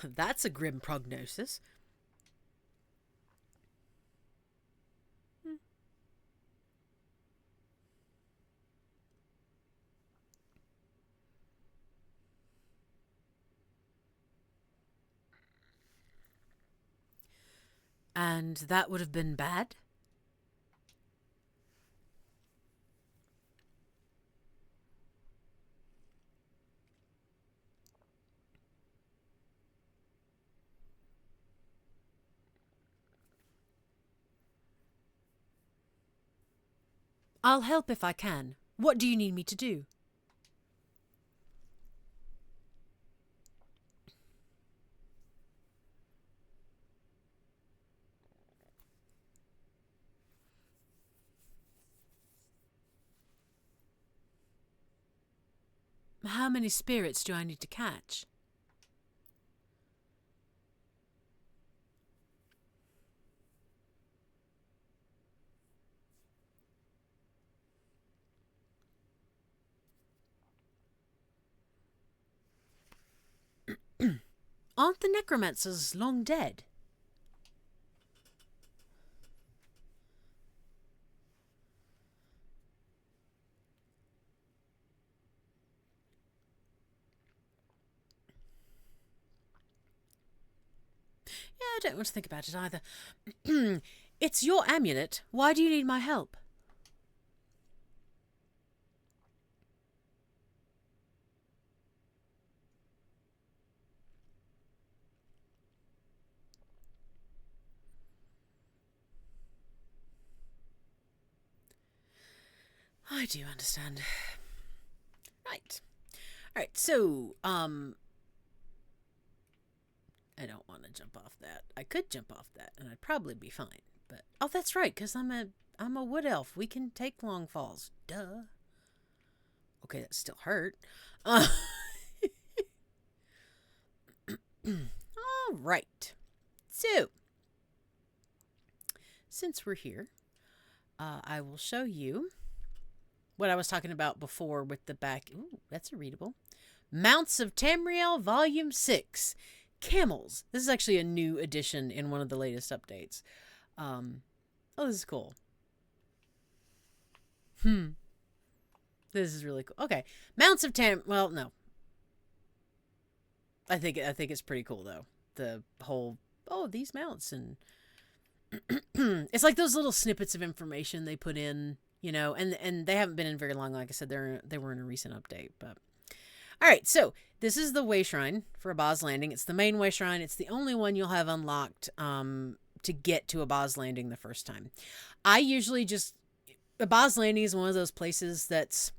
That's a grim prognosis. And that would have been bad? I'll help if I can. What do you need me to do? How many spirits do I need to catch? Aren't the necromancers long dead? Yeah, I don't want to think about it either. It's your amulet. Why do you need my help? I do understand. Right. Alright, so, I don't want to jump off that. I could jump off that, and I'd probably be fine. But, oh, that's right, because I'm a wood elf. We can take long falls. Duh. Okay, that still hurt. All right. So, since we're here, I will show you what I was talking about before with the back. Ooh, that's a readable. Mounts of Tamriel, Volume 6. Camels. This is actually a new addition in one of the latest updates. Oh, this is cool. This is really cool. Okay. Mounts of well, no. I think it's pretty cool though. The whole these mounts, and it's like those little snippets of information they put in, you know, and they haven't been in very long. Like I said, they were in a recent update, but all right. So this is the way shrine for Abah's Landing. It's the main way shrine. It's the only one you'll have unlocked to get to Abah's Landing the first time. I usually just Abah's Landing is one of those places that's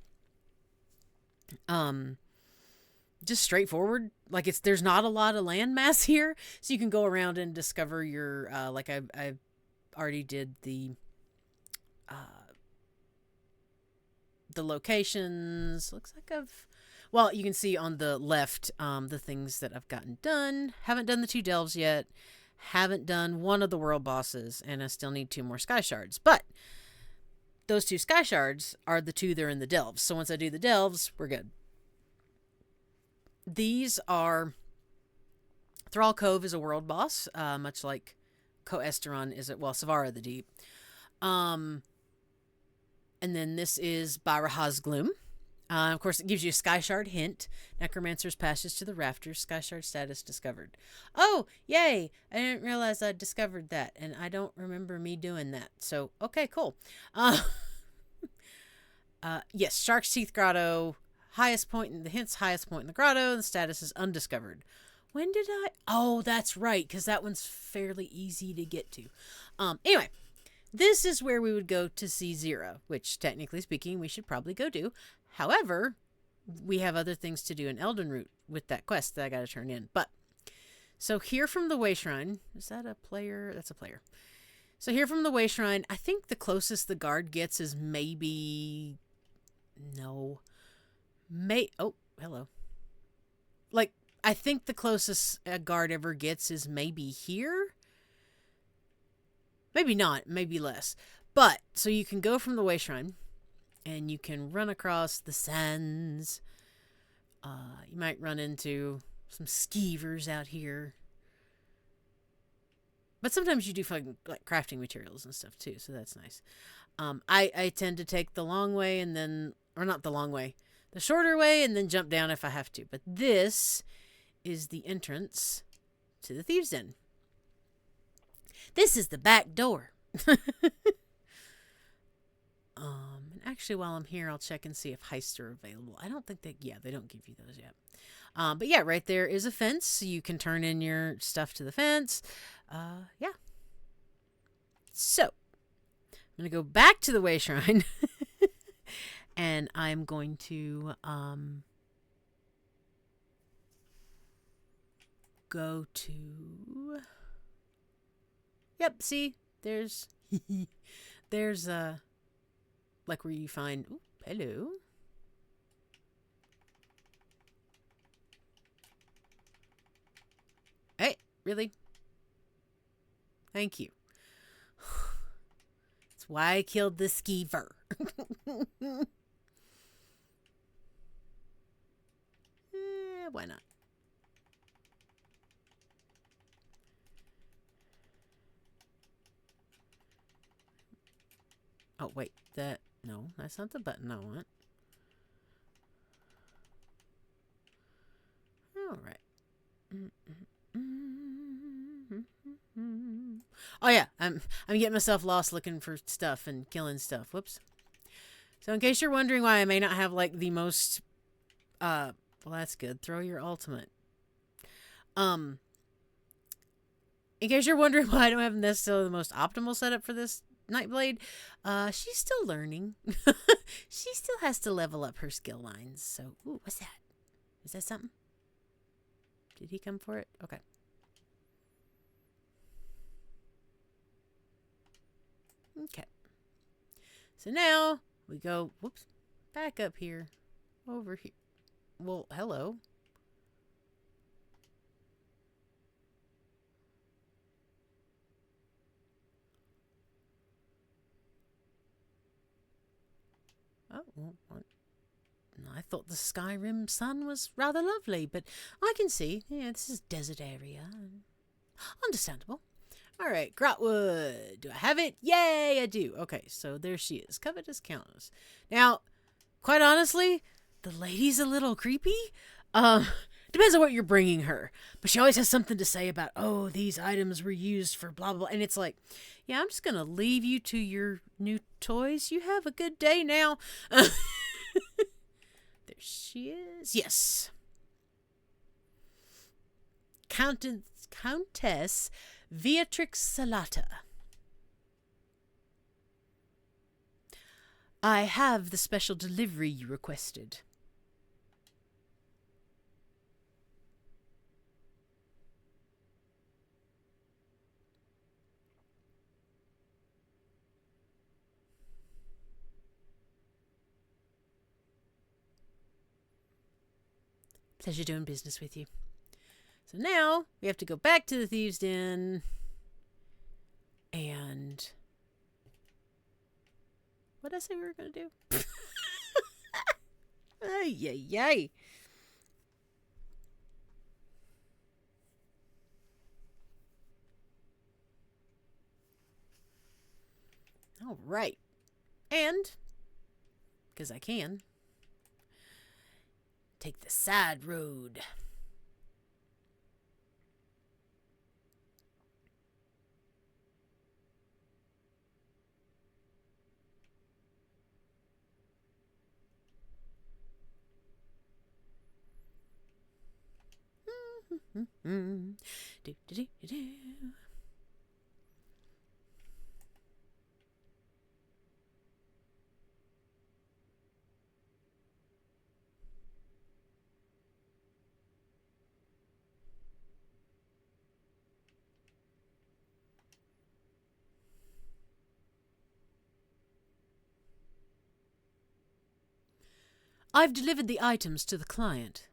just straightforward. Like there's not a lot of landmass here, so you can go around and discover your like I already did the locations. Looks like well, you can see on the left the things that I've gotten done. Haven't done the 2 delves yet. Haven't done one of the world bosses, and I still need 2 more sky shards. But those 2 sky shards are the 2 that are in the delves. So once I do the delves, we're good. These are Thrall Cove is a world boss, much like Koesteron is Savara the Deep. And then this is Baraha's Gloom. Of course, it gives you a Sky Shard hint. Necromancer's passes to the rafters. Sky Shard status discovered. Oh, yay! I didn't realize I discovered that, and I don't remember me doing that. So, okay, cool. Yes, Shark's Teeth Grotto. Highest point in the hints, highest point in the grotto. The status is undiscovered. When did I? Oh, that's right, because that one's fairly easy to get to. Anyway, this is where we would go to see Zira, which, technically speaking, we should probably go do. However, we have other things to do in Elden Root with that quest that I got to turn in. But, so here from the Way Shrine, is that a player? That's a player. So here from the Way Shrine, I think the closest the guard gets is maybe... No. Oh, hello. Like, I think the closest a guard ever gets is maybe here. Maybe not, maybe less. But, so you can go from the Way Shrine, and you can run across the sands. You might run into some skeevers out here. But sometimes you do find like crafting materials and stuff too, so that's nice. I tend to take the long way and then, or not the long way, the shorter way, and then jump down if I have to. But this is the entrance to the Thieves' Den. This is the back door. And actually, while I'm here, I'll check and see if heists are available. I don't think they don't give you those yet. But yeah, right there is a fence. So you can turn in your stuff to the fence. Yeah. So, I'm going to go back to the Way Shrine. And I'm going to go to... Yep, see? There's... there's like where you find... Ooh, hello. Really? Thank you. That's why I killed the skeever. Why not? Oh, wait. No, that's not the button I want. All right. Oh yeah, I'm getting myself lost looking for stuff and killing stuff. Whoops. So in case you're wondering why I may not have like the most well, that's good. Throw your ultimate. In case you're wondering why I don't have necessarily the most optimal setup for this Nightblade, she's still learning. She still has to level up her skill lines. So, ooh, what's that? Is that something? Did he come for it? Okay. Okay. So now we go, whoops, back up here, over here. Well, hello. Oh, well, I thought the Skyrim sun was rather lovely, but I can see, yeah, this is desert area. Understandable. All right, Grotwood. Do I have it? Yay, I do. Okay, so there she is. Covetous Countess. Now, quite honestly, the lady's a little creepy. Depends on what you're bringing her. But she always has something to say about, oh, these items were used for blah, blah, blah. And it's like, yeah, I'm just going to leave you to your new toys. You have a good day now. There she is. Yes. Countess Beatrix Salata. I have the special delivery you requested. Pleasure doing business with you. So now we have to go back to the Thieves' Den. And what did I say we were going to do? Ay, ay, ay. All right. And, because I can, take the side road. Do, do, do, do. I've delivered the items to the client.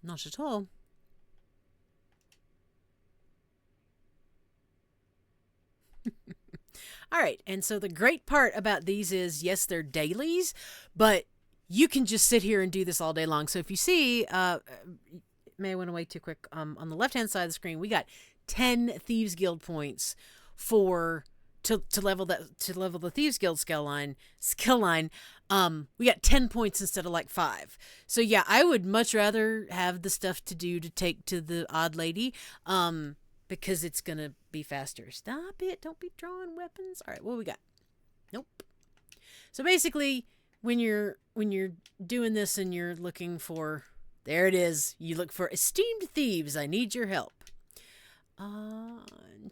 Not at all. All right, and so the great part about these is, yes, they're dailies, but you can just sit here and do this all day long. So if you see, may I went away too quick. On the left-hand side of the screen, we got 10 Thieves Guild points to level the Thieves Guild skill line. We got 10 points instead of like 5. So yeah, I would much rather have the stuff to do to take to the odd lady. Because it's going to be faster. Stop it. Don't be drawing weapons. All right, what we got? Nope. So basically, when you're doing this and you're looking for, there it is. You look for esteemed thieves. I need your help.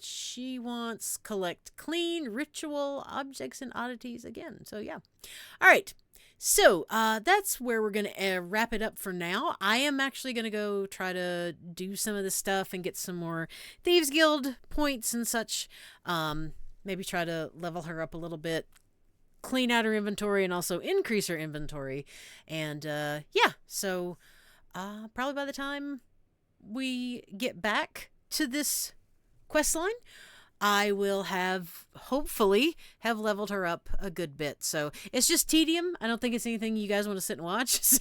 She wants collect clean ritual objects and oddities again. So yeah. All right. So that's where we're going to wrap it up for now. I am actually going to go try to do some of this stuff and get some more Thieves Guild points and such. Maybe try to level her up a little bit, clean out her inventory, and also increase her inventory. And yeah, so probably by the time we get back to this quest line, I will have hopefully have leveled her up a good bit. So it's just tedium. I don't think it's anything you guys want to sit and watch. So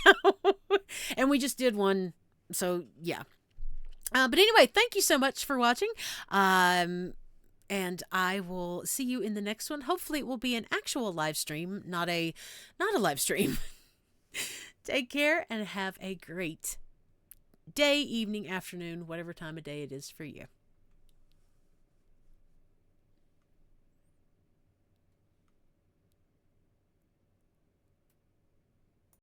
and we just did one. So yeah. But anyway, thank you so much for watching. And I will see you in the next one. Hopefully it will be an actual live stream, not a live stream. Take care and have a great day, evening, afternoon, whatever time of day it is for you.